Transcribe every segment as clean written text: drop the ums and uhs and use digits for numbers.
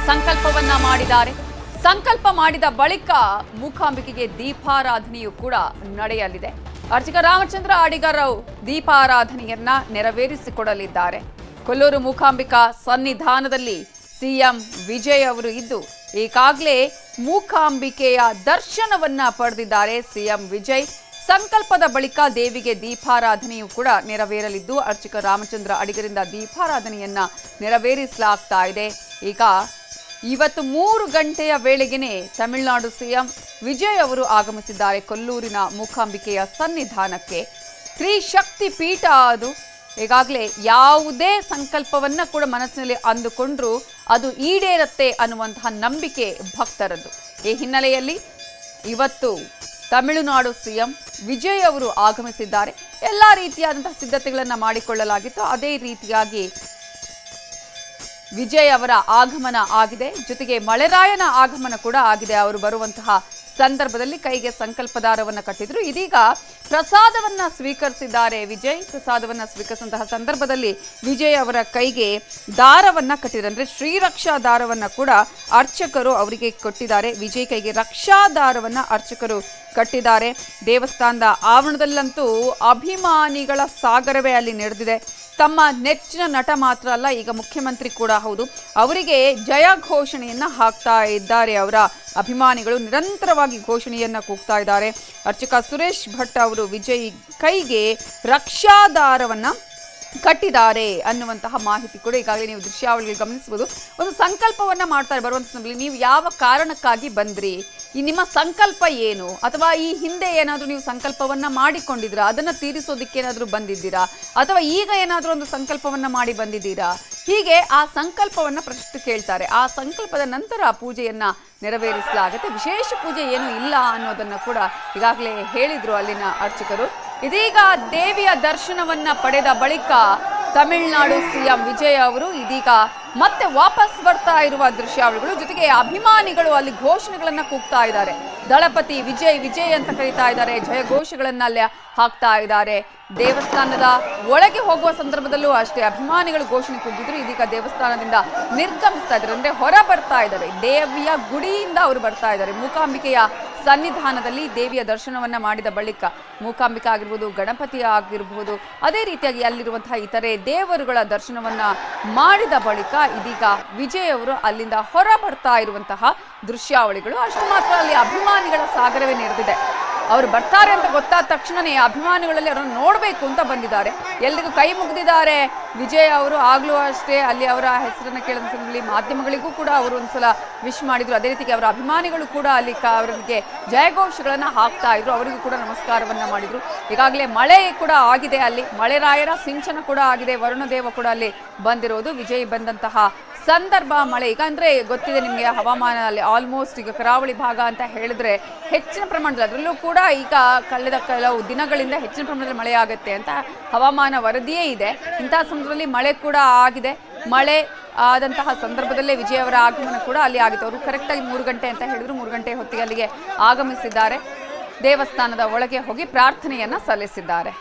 ಸಂಕಲ್ಪವನ್ನ ಮಾಡಿದ್ದಾರೆ. ಸಂಕಲ್ಪ ಮಾಡಿದ ಬಳಿಕ ಮೂಕಾಂಬಿಕೆಗೆ ದೀಪಾರಾಧನೆಯೂ ಕೂಡ ನಡೆಯಲಿದೆ. ಅರ್ಚಕ ರಾಮಚಂದ್ರ ಅಡಿಗರ್ ದೀಪಾರಾಧನೆಯನ್ನ ನೆರವೇರಿಸಿಕೊಡಲಿದ್ದಾರೆ. ಕೊಲ್ಲೂರು ಮೂಕಾಂಬಿಕಾ ಸನ್ನಿಧಾನದಲ್ಲಿ ಸಿಎಂ ವಿಜಯ್ ಅವರು ಇದ್ದು ಈಗಾಗಲೇ ಮೂಕಾಂಬಿಕೆಯ ದರ್ಶನವನ್ನ ಪಡೆದಿದ್ದಾರೆ. ಸಿಎಂ ವಿಜಯ್ ಸಂಕಲ್ಪದ ಬಳಿಕ ದೇವಿಗೆ ದೀಪಾರಾಧನೆಯೂ ಕೂಡ ನೆರವೇರಲಿದ್ದು ಅರ್ಚಕ ರಾಮಚಂದ್ರ ಅಡಿಗರಿಂದ ದೀಪಾರಾಧನೆಯನ್ನ ನೆರವೇರಿಸಲಾಗ್ತಾ ಇದೆ. ಈಗ ಇವತ್ತು 3 ಗಂಟೆಯ ವೇಳೆಗೆನೆ ತಮಿಳುನಾಡು ಸಿಎಂ ವಿಜಯ್ ಅವರು ಆಗಮಿಸಿದ್ದಾರೆ ಕೊಲ್ಲೂರಿನ ಮೂಕಾಂಬಿಕೆಯ ಸನ್ನಿಧಾನಕ್ಕೆ. ತ್ರಿಶಕ್ತಿ ಪೀಠ ಅದು. ಈಗಾಗಲೇ ಯಾವುದೇ ಸಂಕಲ್ಪವನ್ನ ಕೂಡ ಮನಸ್ಸಿನಲ್ಲಿ ಅಂದುಕೊಂಡ್ರು ಅದು ಈಡೇರತ್ತೆ ಅನ್ನುವಂತಹ ನಂಬಿಕೆ ಭಕ್ತರದ್ದು. ಈ ಹಿನ್ನೆಲೆಯಲ್ಲಿ ಇವತ್ತು ತಮಿಳುನಾಡು ಸಿಎಂ ವಿಜಯ್ ಅವರು ಆಗಮಿಸಿದ್ದಾರೆ. ಎಲ್ಲ ರೀತಿಯಾದಂತಹ ಸಿದ್ಧತೆಗಳನ್ನು ಮಾಡಿಕೊಳ್ಳಲಾಗಿತ್ತು. ಅದೇ ರೀತಿಯಾಗಿ ವಿಜಯ್ ಅವರ ಆಗಮನ ಆಗಿದೆ. ಜೊತೆಗೆ ಮಳೆರಾಯನ ಆಗಮನ ಕೂಡ ಆಗಿದೆ. ಅವರು ಬರುವಂತಹ ಸಂದರ್ಭದಲ್ಲಿ ಕೈಗೆ ಸಂಕಲ್ಪದಾರವನ್ನ ಕಟ್ಟಿದ್ರು. ಇದೀಗ ಪ್ರಸಾದವನ್ನ ಸ್ವೀಕರಿಸಿದ್ದಾರೆ ವಿಜಯ್. ಪ್ರಸಾದವನ್ನ ಸ್ವೀಕರಿಸಿದಂತಹ ಸಂದರ್ಭದಲ್ಲಿ ವಿಜಯ್ ಅವರ ಕೈಗೆ ದಾರವನ್ನ ಕಟ್ಟಿದ್ದಾರೆ. ಅಂದ್ರೆ ಶ್ರೀರಕ್ಷಾ ದಾರವನ್ನ ಕೂಡ ಅರ್ಚಕರು ಅವರಿಗೆ ಕೊಟ್ಟಿದ್ದಾರೆ. ವಿಜಯ್ ಕೈಗೆ ರಕ್ಷಾ ದಾರವನ್ನ ಅರ್ಚಕರು ಕಟ್ಟಿದ್ದಾರೆ. ದೇವಸ್ಥಾನದ ಆವರಣದಲ್ಲಂತೂ ಅಭಿಮಾನಿಗಳ ಸಾಗರವೇ ಅಲ್ಲಿ ನಡೆದಿದೆ. ತಮ್ಮ ನೆಚ್ಚಿನ ನಟ ಮಾತ್ರ ಅಲ್ಲ, ಈಗ ಮುಖ್ಯಮಂತ್ರಿ ಕೂಡ ಹೌದು. ಅವರಿಗೆ ಜಯ ಘೋಷಣೆಯನ್ನ ಹಾಕ್ತಾ ಇದ್ದಾರೆ. ಅವರ ಅಭಿಮಾನಿಗಳು ನಿರಂತರವಾಗಿ ಘೋಷಣೆಯನ್ನ ಕೂಗ್ತಾ ಇದ್ದಾರೆ. ಅರ್ಚಕ ಸುರೇಶ್ ಭಟ್ ಅವರು ವಿಜಯ್ ಕೈಗೆ ರಕ್ಷಾದಾರವನ್ನ ಕಟ್ಟಿದ್ದಾರೆ ಅನ್ನುವಂತಹ ಮಾಹಿತಿ ಕೂಡ ಈಗಾಗಲೇ ನೀವು ದೃಶ್ಯಾವಳಿಗಳು ಗಮನಿಸಬಹುದು. ಒಂದು ಸಂಕಲ್ಪವನ್ನ ಮಾಡ್ತಾರೆ ಬರುವಂತ ಸಂದರ್ಭದಲ್ಲಿ ನೀವು ಯಾವ ಕಾರಣಕ್ಕಾಗಿ ಬಂದ್ರಿ, ಈ ನಿಮ್ಮ ಸಂಕಲ್ಪ ಏನು, ಅಥವಾ ಈ ಹಿಂದೆ ಏನಾದರೂ ನೀವು ಸಂಕಲ್ಪವನ್ನ ಮಾಡಿಕೊಂಡಿದ್ದೀರಾ, ಅದನ್ನ ತೀರಿಸೋದಕ್ಕೆ ಏನಾದರೂ ಬಂದಿದ್ದೀರಾ, ಅಥವಾ ಈಗ ಏನಾದರೂ ಒಂದು ಸಂಕಲ್ಪವನ್ನ ಮಾಡಿ ಬಂದಿದ್ದೀರಾ, ಹೀಗೆ ಆ ಸಂಕಲ್ಪವನ್ನ ಪ್ರಶ್ನೆ ಕೇಳ್ತಾರೆ. ಆ ಸಂಕಲ್ಪದ ನಂತರ ಪೂಜೆಯನ್ನ ನೆರವೇರಿಸಲಾಗುತ್ತೆ. ವಿಶೇಷ ಪೂಜೆ ಏನೂ ಇಲ್ಲ ಅನ್ನೋದನ್ನ ಕೂಡ ಈಗಾಗಲೇ ಹೇಳಿದ್ರು ಅಲ್ಲಿನ ಅರ್ಚಕರು. ಇದೀಗ ದೇವಿಯ ದರ್ಶನವನ್ನ ಪಡೆದ ಬಳಿಕ ತಮಿಳುನಾಡು ಸಿಎಂ ವಿಜಯ್ ಅವರು ಇದೀಗ ಮತ್ತೆ ವಾಪಸ್ ಬರ್ತಾ ಇರುವ ದೃಶ್ಯಾವಳಿಗಳು. ಜೊತೆಗೆ ಅಭಿಮಾನಿಗಳು ಅಲ್ಲಿ ಘೋಷಣೆಗಳನ್ನ ಕೂಗ್ತಾ ಇದ್ದಾರೆ. ದಳಪತಿ ವಿಜಯ್ ವಿಜಯ್ ಅಂತ ಕರೀತಾ ಇದ್ದಾರೆ. ಜಯ ಘೋಷಗಳನ್ನ ಅಲ್ಲಿ ಹಾಕ್ತಾ ಇದ್ದಾರೆ. ದೇವಸ್ಥಾನದ ಒಳಗೆ ಹೋಗುವ ಸಂದರ್ಭದಲ್ಲೂ ಅಷ್ಟೇ ಅಭಿಮಾನಿಗಳು ಘೋಷಣೆ ಕೂಗಿದ್ರು. ಇದೀಗ ದೇವಸ್ಥಾನದಿಂದ ನಿರ್ಗಮಿಸ್ತಾ ಇದ್ದಾರೆ, ಅಂದ್ರೆ ಹೊರ ಬರ್ತಾ ಇದ್ದಾರೆ. ದೇವಿಯ ಗುಡಿಯಿಂದ ಅವರು ಬರ್ತಾ ಇದ್ದಾರೆ. ಮೂಕಾಂಬಿಕೆಯ ಸನ್ನಿಧಾನದಲ್ಲಿ ದೇವಿಯ ದರ್ಶನವನ್ನ ಮಾಡಿದ ಬಳಿಕ ಮೂಕಾಂಬಿಕಾ ಆಗಿರ್ಬೋದು, ಗಣಪತಿ ಆಗಿರಬಹುದು, ಅದೇ ರೀತಿಯಾಗಿ ಅಲ್ಲಿರುವಂತಹ ಇತರೆ ದೇವರುಗಳ ದರ್ಶನವನ್ನ ಮಾಡಿದ ಬಳಿಕ ಇದೀಗ ವಿಜಯ್ ಅವರು ಅಲ್ಲಿಂದ ಹೊರ ಬರ್ತಾ ಇರುವಂತಹ ದೃಶ್ಯಾವಳಿಗಳು. ಅಷ್ಟು ಮಾತ್ರ ಅಲ್ಲಿ ಅಭಿಮಾನಿಗಳ ಸಾಗರವೇ ನೆರೆದಿದೆ. ಅವರು ಬರ್ತಾರೆ ಅಂತ ಗೊತ್ತಾದ ತಕ್ಷಣನೇ ಅಭಿಮಾನಿಗಳಲ್ಲಿ ಅವರನ್ನು ನೋಡಬೇಕು ಅಂತ ಬಂದಿದ್ದಾರೆ. ಎಲ್ರಿಗೂ ಕೈ ಮುಗಿದಿದ್ದಾರೆ ವಿಜಯ್ ಅವರು. ಆಗ್ಲೂ ಅಷ್ಟೇ ಅಲ್ಲಿ ಅವರ ಹೆಸರನ್ನು ಕೇಳಿದ ಸಂದರ್ಭದಲ್ಲಿ ಮಾಧ್ಯಮಗಳಿಗೂ ಕೂಡ ಅವರು ಒಂದ್ಸಲ ವಿಶ್ ಮಾಡಿದ್ರು. ಅದೇ ರೀತಿಗೆ ಅವರ ಅಭಿಮಾನಿಗಳು ಕೂಡ ಅಲ್ಲಿ ಅವರಿಗೆ ಜಯಘೋಷಗಳನ್ನ ಹಾಕ್ತಾ ಇದ್ರು. ಅವರಿಗೂ ಕೂಡ ನಮಸ್ಕಾರವನ್ನ ಮಾಡಿದ್ರು. ಈಗಾಗಲೇ ಮಳೆ ಕೂಡ ಆಗಿದೆ. ಅಲ್ಲಿ ಮಳೆರಾಯರ ಸಿಂಚನ ಕೂಡ ಆಗಿದೆ. ವರುಣದೇವ ಕೂಡ ಅಲ್ಲಿ ಬಂದಿರೋದು. ವಿಜಯ್ ಬಂದಂತಹ ಸಂದರ್ಭ ಮಳೆ ಈಗ ಅಂದ್ರೆ ಗೊತ್ತಿದೆ ನಿಮಗೆ, ಹವಾಮಾನ ಅಲ್ಲಿ ಆಲ್ಮೋಸ್ಟ್ ಈಗ ಕರಾವಳಿ ಭಾಗ ಅಂತ ಹೇಳಿದ್ರೆ ಹೆಚ್ಚಿನ ಪ್ರಮಾಣದಲ್ಲಿ, ಅದರಲ್ಲೂ ಕೂಡ ಈಗ ಕಳೆದ ಕೆಲವು ದಿನಗಳಿಂದ ಹೆಚ್ಚಿನ ಪ್ರಮಾಣದಲ್ಲಿ ಮಳೆ ಆಗುತ್ತೆ ಅಂತ ಹವಾಮಾನ ವರದಿಯೇ ಇದೆ. ಇಂತಹ ಸಂದರ್ಭದಲ್ಲಿ ಮಳೆ ಕೂಡ ಆಗಿದೆ. ಮಳೆ ಆದಂತಹ ಸಂದರ್ಭದಲ್ಲೇ ವಿಜಯ್ ಅವರ ಆಗಮನ ಕೂಡ ಅಲ್ಲಿ ಆಗಿತ್ತು. ಅವರು ಕರೆಕ್ಟಾಗಿ 3 ಗಂಟೆ ಅಂತ ಹೇಳಿದ್ರು. 3 ಗಂಟೆ ಹೊತ್ತಿಗೆ ಅಲ್ಲಿಗೆ ಆಗಮಿಸಿದ್ದಾರೆ. ದೇವಸ್ಥಾನದ ಒಳಗೆ ಹೋಗಿ ಪ್ರಾರ್ಥನೆಯನ್ನ ಸಲ್ಲಿಸಿದ್ದಾರೆ.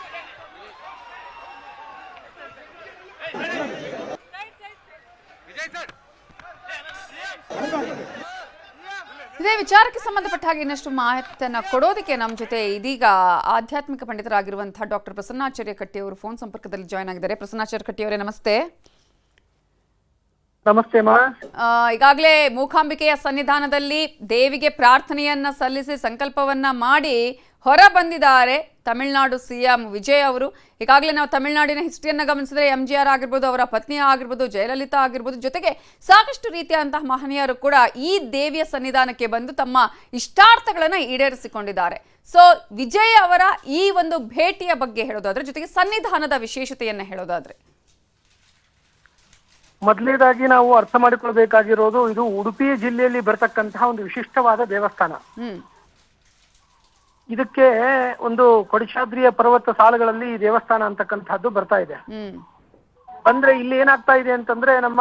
ಇದೇ ವಿಚಾರಕ್ಕೆ ಸಂಬಂಧಪಟ್ಟ ಹಾಗೆ ಇನ್ನಷ್ಟು ಮಾಹಿತಿಯನ್ನ ಕೊಡೋದಕ್ಕೆ ನಮ್ಮ ಜೊತೆ ಇದೀಗ ಆಧ್ಯಾತ್ಮಿಕ ಪಂಡಿತರಾಗಿರುವಂತಹ ಡಾಕ್ಟರ್ ಪ್ರಸನ್ನಾಚಾರ್ಯ ಕಟ್ಟಿ ಅವರು ಫೋನ್ ಸಂಪರ್ಕದಲ್ಲಿ ಜಾಯ್ನ್ ಆಗಿದ್ದಾರೆ. ಪ್ರಸನ್ನಾಚಾರ್ಯ ಕಟ್ಟಿ ಅವರೇ ನಮಸ್ತೆ. ನಮಸ್ತೆ. ಈಗಾಗಲೇ ಮೂಕಾಂಬಿಕೆಯ ಸನ್ನಿಧಾನದಲ್ಲಿ ದೇವಿಗೆ ಪ್ರಾರ್ಥನೆಯನ್ನ ಸಲ್ಲಿಸಿ ಸಂಕಲ್ಪವನ್ನ ಮಾಡಿ ಹೊರ ಬಂದಿದ್ದಾರೆ ತಮಿಳುನಾಡು ಸಿಎಂ ವಿಜಯ್ ಅವರು. ಈಗಾಗಲೇ ನಾವು ತಮಿಳುನಾಡಿನ ಹಿಸ್ಟ್ರಿಯನ್ನ ಗಮನಿಸಿದ್ರೆ MGR ಆಗಿರ್ಬೋದು, ಅವರ ಪತ್ನಿ ಆಗಿರ್ಬೋದು, ಜಯಲಲಿತಾ ಆಗಿರ್ಬೋದು, ಜೊತೆಗೆ ಸಾಕಷ್ಟು ರೀತಿಯಾದಂತಹ ಮಹನೀಯರು ಕೂಡ ಈ ದೇವಿಯ ಸನ್ನಿಧಾನಕ್ಕೆ ಬಂದು ತಮ್ಮ ಇಷ್ಟಾರ್ಥಗಳನ್ನ ಈಡೇರಿಸಿಕೊಂಡಿದ್ದಾರೆ. ಸೊ ವಿಜಯ್ ಅವರ ಈ ಒಂದು ಭೇಟಿಯ ಬಗ್ಗೆ ಹೇಳೋದಾದ್ರೆ, ಜೊತೆಗೆ ಸನ್ನಿಧಾನದ ವಿಶೇಷತೆಯನ್ನ ಹೇಳೋದಾದ್ರೆ, ಮೊದಲನೇದಾಗಿ ನಾವು ಅರ್ಥ ಮಾಡಿಕೊಳ್ಬೇಕಾಗಿರೋದು, ಇದು ಉಡುಪಿ ಜಿಲ್ಲೆಯಲ್ಲಿ ಬರತಕ್ಕಂತಹ ಒಂದು ವಿಶಿಷ್ಟವಾದ ದೇವಸ್ಥಾನ. ಇದಕ್ಕೆ ಒಂದು ಕೊಡಿಶಾದ್ರಿಯ ಪರ್ವತ ಸಾಲುಗಳಲ್ಲಿ ಈ ದೇವಸ್ಥಾನ ಅಂತಕ್ಕಂಥದ್ದು ಬರ್ತಾ ಇದೆ. ಬಂದ್ರೆ ಇಲ್ಲಿ ಏನಾಗ್ತಾ ಇದೆ ಅಂತಂದ್ರೆ, ನಮ್ಮ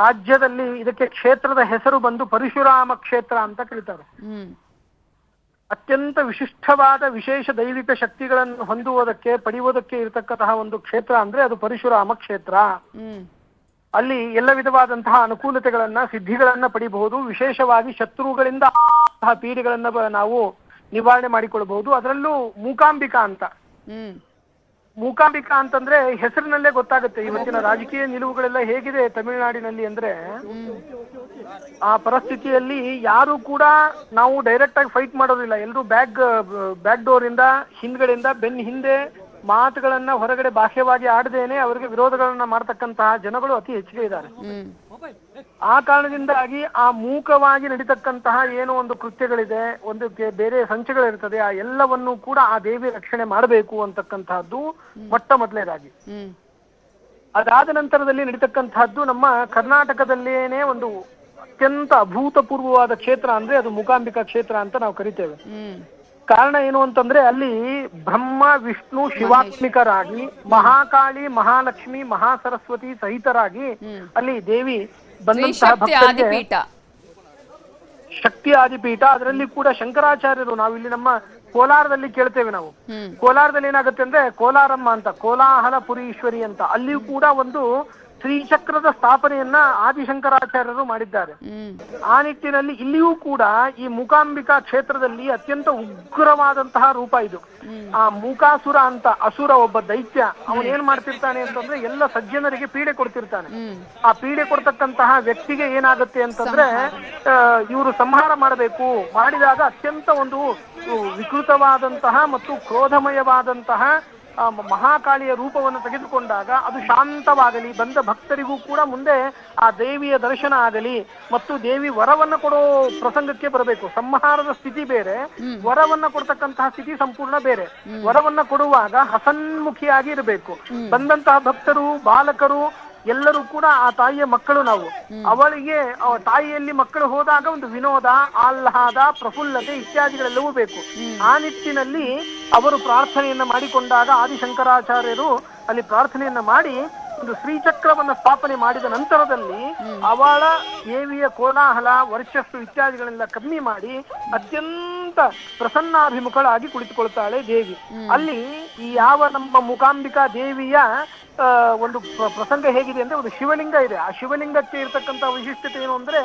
ರಾಜ್ಯದಲ್ಲಿ ಇದಕ್ಕೆ ಕ್ಷೇತ್ರದ ಹೆಸರು ಬಂದು ಪರಶುರಾಮ ಕ್ಷೇತ್ರ ಅಂತ ಕರೀತಾರೆ. ಅತ್ಯಂತ ವಿಶಿಷ್ಟವಾದ ವಿಶೇಷ ದೈವಿಕ ಶಕ್ತಿಗಳನ್ನು ಹೊಂದುವುದಕ್ಕೆ ಪಡೆಯುವುದಕ್ಕೆ ಇರತಕ್ಕಂತಹ ಒಂದು ಕ್ಷೇತ್ರ ಅಂದ್ರೆ ಅದು ಪರಶುರಾಮ ಕ್ಷೇತ್ರ. ಅಲ್ಲಿ ಎಲ್ಲ ವಿಧವಾದಂತಹ ಅನುಕೂಲತೆಗಳನ್ನ ಸಿದ್ಧಿಗಳನ್ನ ಪಡಿಬಹುದು. ವಿಶೇಷವಾಗಿ ಶತ್ರುಗಳಿಂದ ಪೀಡೆಗಳನ್ನ ನಾವು ನಿವಾರಣೆ ಮಾಡಿಕೊಳ್ಬಹುದು. ಅದರಲ್ಲೂ ಮೂಕಾಂಬಿಕಾ ಅಂತ, ಮೂಕಾಂಬಿಕಾ ಅಂತಂದ್ರೆ ಹೆಸರಿನಲ್ಲೇ ಗೊತ್ತಾಗುತ್ತೆ ಇವತ್ತಿನ ರಾಜಕೀಯ ನಿಲುವುಗಳೆಲ್ಲ ಹೇಗಿದೆ ತಮಿಳುನಾಡಿನಲ್ಲಿ ಅಂದ್ರೆ, ಆ ಪರಿಸ್ಥಿತಿಯಲ್ಲಿ ಯಾರು ಕೂಡ ನಾವು ಡೈರೆಕ್ಟ್ ಆಗಿ ಫೈಟ್ ಮಾಡೋದಿಲ್ಲ. ಎಲ್ಲರೂ ಬ್ಯಾಕ್ ಡೋರ್ ಇಂದ ಹಿಂದ್ಗಡೆಯಿಂದ ಬೆನ್ನ ಹಿಂದೆ ಮಾತುಗಳನ್ನ ಹೊರಗಡೆ ಬಾಹ್ಯವಾಗಿ ಆಡದೇನೆ ಅವರಿಗೆ ವಿರೋಧಗಳನ್ನ ಮಾಡ್ತಕ್ಕಂತಹ ಜನಗಳು ಅತಿ ಹೆಚ್ಚಿಗೆ ಇದ್ದಾರೆ. ಆ ಕಾರಣದಿಂದಾಗಿ ಆ ಮೂಕವಾಗಿ ನಡೀತಕ್ಕಂತಹ ಏನೋ ಒಂದು ಕೃತ್ಯಗಳಿದೆ, ಒಂದು ಬೇರೆ ಸಂಚಗಳಿರ್ತದೆ, ಆ ಎಲ್ಲವನ್ನೂ ಕೂಡ ಆ ದೇವಿ ರಕ್ಷಣೆ ಮಾಡಬೇಕು ಅಂತಕ್ಕಂತಹದ್ದು ಮೊಟ್ಟ ಮೊದಲನೇದಾಗಿ. ಅದಾದ ನಂತರದಲ್ಲಿ ನಡೀತಕ್ಕಂತಹದ್ದು ನಮ್ಮ ಕರ್ನಾಟಕದಲ್ಲೇನೆ ಒಂದು ಅತ್ಯಂತ ಅಭೂತಪೂರ್ವವಾದ ಕ್ಷೇತ್ರ ಅಂದ್ರೆ ಅದು ಮೂಕಾಂಬಿಕಾ ಕ್ಷೇತ್ರ ಅಂತ ನಾವು ಕರಿತೇವೆ. ಕಾರಣ ಏನು ಅಂತಂದ್ರೆ ಅಲ್ಲಿ ಬ್ರಹ್ಮ ವಿಷ್ಣು ಶಿವಾತ್ಮಿಕರಾಗಿ ಮಹಾಕಾಳಿ ಮಹಾಲಕ್ಷ್ಮಿ ಮಹಾಸರಸ್ವತಿ ಸಹಿತರಾಗಿ ಅಲ್ಲಿ ದೇವಿ ಬಂದಂತಹ ಭಕ್ತರಿಗೆ ಶಕ್ತಿ ಆದಿಪೀಠ. ಅದರಲ್ಲಿ ಕೂಡ ಶಂಕರಾಚಾರ್ಯರು, ನಾವಿಲ್ಲಿ ನಮ್ಮ ಕೋಲಾರದಲ್ಲಿ ಕೇಳ್ತೇವೆ ನಾವು, ಕೋಲಾರದಲ್ಲಿ ಏನಾಗುತ್ತೆ ಅಂದ್ರೆ ಕೋಲಾರಮ್ಮ ಅಂತ, ಕೋಲಾಹಲ ಪುರೀಶ್ವರಿ ಅಂತ, ಅಲ್ಲಿಯೂ ಕೂಡ ಒಂದು ಶ್ರೀಚಕ್ರದ ಸ್ಥಾಪನೆಯನ್ನ ಆದಿಶಂಕರಾಚಾರ್ಯರು ಮಾಡಿದ್ದಾರೆ. ಆ ನಿಟ್ಟಿನಲ್ಲಿ ಇಲ್ಲಿಯೂ ಕೂಡ ಈ ಮೂಕಾಂಬಿಕಾ ಕ್ಷೇತ್ರದಲ್ಲಿ ಅತ್ಯಂತ ಉಗ್ರವಾದಂತಹ ರೂಪ ಇದು. ಆ ಮೂಕಾಸುರ ಅಂತ ಅಸುರ ಒಬ್ಬ ದೈತ್ಯ, ಅವನ್ ಏನ್ ಮಾಡ್ತಿರ್ತಾನೆ ಅಂತಂದ್ರೆ ಎಲ್ಲ ಸಜ್ಜನರಿಗೆ ಪೀಡೆ ಕೊಡ್ತಿರ್ತಾನೆ. ಆ ಪೀಡೆ ಕೊಡ್ತಕ್ಕಂತಹ ವ್ಯಕ್ತಿಗೆ ಏನಾಗುತ್ತೆ ಅಂತಂದ್ರೆ ಇವರು ಸಂಹಾರ ಮಾಡಬೇಕು, ಮಾಡಿದಾಗ ಅತ್ಯಂತ ಒಂದು ವಿಕೃತವಾದಂತಹ ಮತ್ತು ಕ್ರೋಧಮಯವಾದಂತಹ ಮಹಾಕಾಳಿಯ ರೂಪವನ್ನು ತೆಗೆದುಕೊಂಡಾಗ ಅದು ಶಾಂತವಾಗಲಿ, ಬಂದ ಭಕ್ತರಿಗೂ ಕೂಡ ಮುಂದೆ ಆ ದೇವಿಯ ದರ್ಶನ ಆಗಲಿ ಮತ್ತು ದೇವಿ ವರವನ್ನ ಕೊಡೋ ಪ್ರಸಂಗಕ್ಕೆ ಬರಬೇಕು. ಸಂಹಾರದ ಸ್ಥಿತಿ ಬೇರೆ, ವರವನ್ನ ಕೊಡ್ತಕ್ಕಂತಹ ಸ್ಥಿತಿ ಸಂಪೂರ್ಣ ಬೇರೆ. ವರವನ್ನ ಕೊಡುವಾಗ ಹಸನ್ಮುಖಿಯಾಗಿ ಇರಬೇಕು. ಬಂದಂತಹ ಭಕ್ತರು ಬಾಲಕರು ಎಲ್ಲರೂ ಕೂಡ ಆ ತಾಯಿಯ ಮಕ್ಕಳು. ನಾವು ಅವಳಿಗೆ ತಾಯಿಯಲ್ಲಿ ಮಕ್ಕಳು ಹೋದಾಗ ಒಂದು ವಿನೋದ, ಆಹ್ಲಾದ, ಪ್ರಫುಲ್ಲತೆ ಇತ್ಯಾದಿಗಳೆಲ್ಲವೂ ಬೇಕು. ಆ ನಿಟ್ಟಿನಲ್ಲಿ ಅವರು ಪ್ರಾರ್ಥನೆಯನ್ನ ಮಾಡಿಕೊಂಡಾಗ ಆದಿಶಂಕರಾಚಾರ್ಯರು ಅಲ್ಲಿ ಪ್ರಾರ್ಥನೆಯನ್ನ ಮಾಡಿ ಒಂದು ಶ್ರೀಚಕ್ರವನ್ನ ಸ್ಥಾಪನೆ ಮಾಡಿದ ನಂತರದಲ್ಲಿ ಅವಳ ದೇವಿಯ ಕೋಲಾಹಲ ವರ್ಚಸ್ಸು ಇತ್ಯಾದಿಗಳೆಲ್ಲ ಕಮ್ಮಿ ಮಾಡಿ ಅತ್ಯಂತ ಪ್ರಸನ್ನಾಭಿಮುಖಳಾಗಿ ಕುಳಿತುಕೊಳ್ತಾಳೆ ದೇವಿ. ಅಲ್ಲಿ ಈ ಯಾವ ನಮ್ಮ ಮೂಕಾಂಬಿಕಾ ದೇವಿಯ ಒಂದು ಪ್ರಸಂಗ ಹೇಗಿದೆ ಅಂದ್ರೆ, ಒಂದು ಶಿವಲಿಂಗ ಇದೆ. ಆ ಶಿವಲಿಂಗಕ್ಕೆ ಇರತಕ್ಕಂತ ವಿಶಿಷ್ಟತೆ ಏನು ಅಂದ್ರೆ,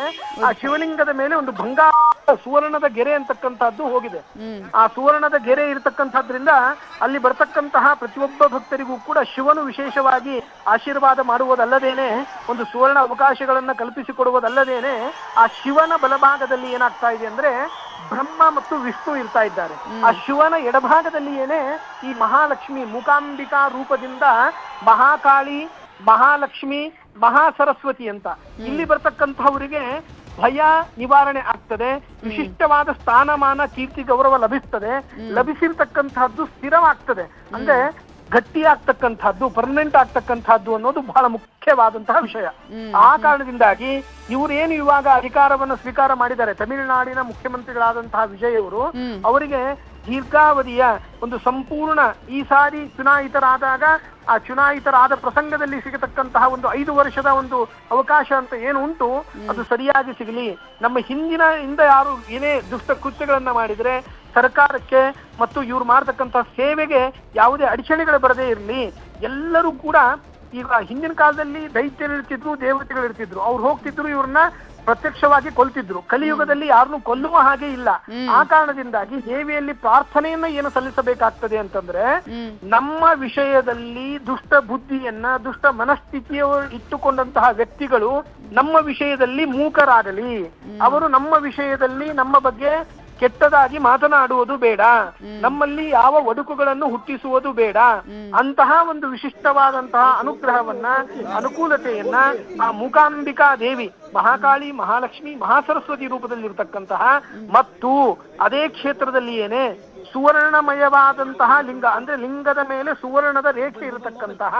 ಆ ಶಿವಲಿಂಗದ ಮೇಲೆ ಒಂದು ಬಂಗಾರ ಸುವರ್ಣದ ಗೆರೆ ಅಂತಕ್ಕಂಥದ್ದು ಹೋಗಿದೆ. ಆ ಸುವರ್ಣದ ಗೆರೆ ಇರತಕ್ಕಂಥದ್ರಿಂದ ಅಲ್ಲಿ ಬರ್ತಕ್ಕಂತಹ ಪ್ರತಿಯೊಬ್ಬ ಭಕ್ತರಿಗೂ ಕೂಡ ಶಿವನು ವಿಶೇಷವಾಗಿ ಆಶೀರ್ವಾದ ಮಾಡುವುದಲ್ಲದೇನೆ, ಒಂದು ಸುವರ್ಣ ಅವಕಾಶಗಳನ್ನ ಕಲ್ಪಿಸಿಕೊಡುವುದಲ್ಲದೇನೆ, ಆ ಶಿವನ ಬಲಭಾಗದಲ್ಲಿ ಏನಾಗ್ತಾ ಇದೆ ಅಂದ್ರೆ ಬ್ರಹ್ಮ ಮತ್ತು ವಿಷ್ಣು ಇರ್ತಾ ಇದ್ದಾರೆ. ಆ ಶಿವನ ಎಡಭಾಗದಲ್ಲಿ ಏನೇ ಈ ಮಹಾಲಕ್ಷ್ಮಿ ಮೂಕಾಂಬಿಕಾ ರೂಪದಿಂದ ಮಹಾಕಾಳಿ ಮಹಾಲಕ್ಷ್ಮಿ ಮಹಾಸರಸ್ವತಿ ಅಂತ ಇಲ್ಲಿ ಬರ್ತಕ್ಕಂಥವರಿಗೆ ಭಯ ನಿವಾರಣೆ ಆಗ್ತದೆ, ವಿಶಿಷ್ಟವಾದ ಸ್ಥಾನಮಾನ ಕೀರ್ತಿ ಗೌರವ ಲಭಿಸ್ತದೆ. ಲಭಿಸಿರ್ತಕ್ಕಂತಹದ್ದು ಸ್ಥಿರವಾಗ್ತದೆ, ಅಂದ್ರೆ ಗಟ್ಟಿ ಆಗ್ತಕ್ಕಂಥದ್ದು, ಪರ್ಮನೆಂಟ್ ಆಗ್ತಕ್ಕಂಥದ್ದು ಅನ್ನೋದು ಬಹಳ ಮುಖ್ಯವಾದಂತಹ ವಿಷಯ. ಆ ಕಾರಣದಿಂದಾಗಿ ಇವರೇನು ಇವಾಗ ಅಧಿಕಾರವನ್ನು ಸ್ವೀಕಾರ ಮಾಡಿದ್ದಾರೆ, ತಮಿಳುನಾಡಿನ ಮುಖ್ಯಮಂತ್ರಿಗಳಾದಂತಹ ವಿಜಯ್ ಅವರು, ಅವರಿಗೆ ದೀರ್ಘಾವಧಿಯ ಒಂದು ಸಂಪೂರ್ಣ ಈ ಸಾರಿ ಚುನಾಯಿತರಾದಾಗ ಆ ಚುನಾಯಿತರಾದ ಪ್ರಸಂಗದಲ್ಲಿ ಸಿಗತಕ್ಕಂತಹ ಒಂದು 5 ವರ್ಷದ ಒಂದು ಅವಕಾಶ ಅಂತ ಏನು ಉಂಟು ಅದು ಸರಿಯಾಗಿ ಸಿಗಲಿ. ನಮ್ಮ ಹಿಂದಿನ ಯಾರು ಏನೇ ದುಷ್ಟ ಕೃತ್ಯಗಳನ್ನ ಮಾಡಿದ್ರೆ ಸರ್ಕಾರಕ್ಕೆ ಮತ್ತು ಇವ್ರು ಮಾಡ್ತಕ್ಕಂತಹ ಸೇವೆಗೆ ಯಾವುದೇ ಅಡಚಣೆಗಳು ಬರದೇ ಇರಲಿ. ಎಲ್ಲರೂ ಕೂಡ ಈಗ ಹಿಂದಿನ ಕಾಲದಲ್ಲಿ ದೈತ್ಯರಿರ್ತಿದ್ರು, ದೇವತೆಗಳಿರ್ತಿದ್ರು, ಅವ್ರು ಹೋಗ್ತಿದ್ರು, ಇವ್ರನ್ನ ಪ್ರತ್ಯಕ್ಷವಾಗಿ ಕೊಲ್ತಿದ್ರು. ಕಲಿಯುಗದಲ್ಲಿ ಯಾರನ್ನು ಕೊಲ್ಲುವ ಹಾಗೆ ಇಲ್ಲ. ಆ ಕಾರಣದಿಂದಾಗಿ ದೇವಿಯಲ್ಲಿ ಪ್ರಾರ್ಥನೆಯನ್ನ ಏನು ಸಲ್ಲಿಸಬೇಕಾಗ್ತದೆ ಅಂತಂದ್ರೆ, ನಮ್ಮ ವಿಷಯದಲ್ಲಿ ದುಷ್ಟ ಬುದ್ಧಿಯನ್ನ, ದುಷ್ಟ ಮನಸ್ಥಿತಿಯ ಇಟ್ಟುಕೊಂಡಂತಹ ವ್ಯಕ್ತಿಗಳು ನಮ್ಮ ವಿಷಯದಲ್ಲಿ ಮೂಕರಾಗಲಿ, ಅವರು ನಮ್ಮ ವಿಷಯದಲ್ಲಿ ನಮ್ಮ ಬಗ್ಗೆ ಕೆಟ್ಟದಾಗಿ ಮಾತನಾಡುವುದು ಬೇಡ, ನಮ್ಮಲ್ಲಿ ಯಾವ ಒಡುಕುಗಳನ್ನು ಹುಟ್ಟಿಸುವುದು ಬೇಡ. ಅಂತಹ ಒಂದು ವಿಶಿಷ್ಟವಾದಂತಹ ಅನುಗ್ರಹವನ್ನ, ಅನುಕೂಲತೆಯನ್ನ ಆ ಮೂಕಾಂಬಿಕಾ ದೇವಿ ಮಹಾಕಾಳಿ ಮಹಾಲಕ್ಷ್ಮಿ ಮಹಾಸರಸ್ವತಿ ರೂಪದಲ್ಲಿರ್ತಕ್ಕಂತಹ ಮತ್ತು ಅದೇ ಕ್ಷೇತ್ರದಲ್ಲಿ ಏನೇ ಸುವರ್ಣಮಯವಾದಂತಹ ಲಿಂಗ, ಅಂದ್ರೆ ಲಿಂಗದ ಮೇಲೆ ಸುವರ್ಣದ ರೇಖೆ ಇರತಕ್ಕಂತಹ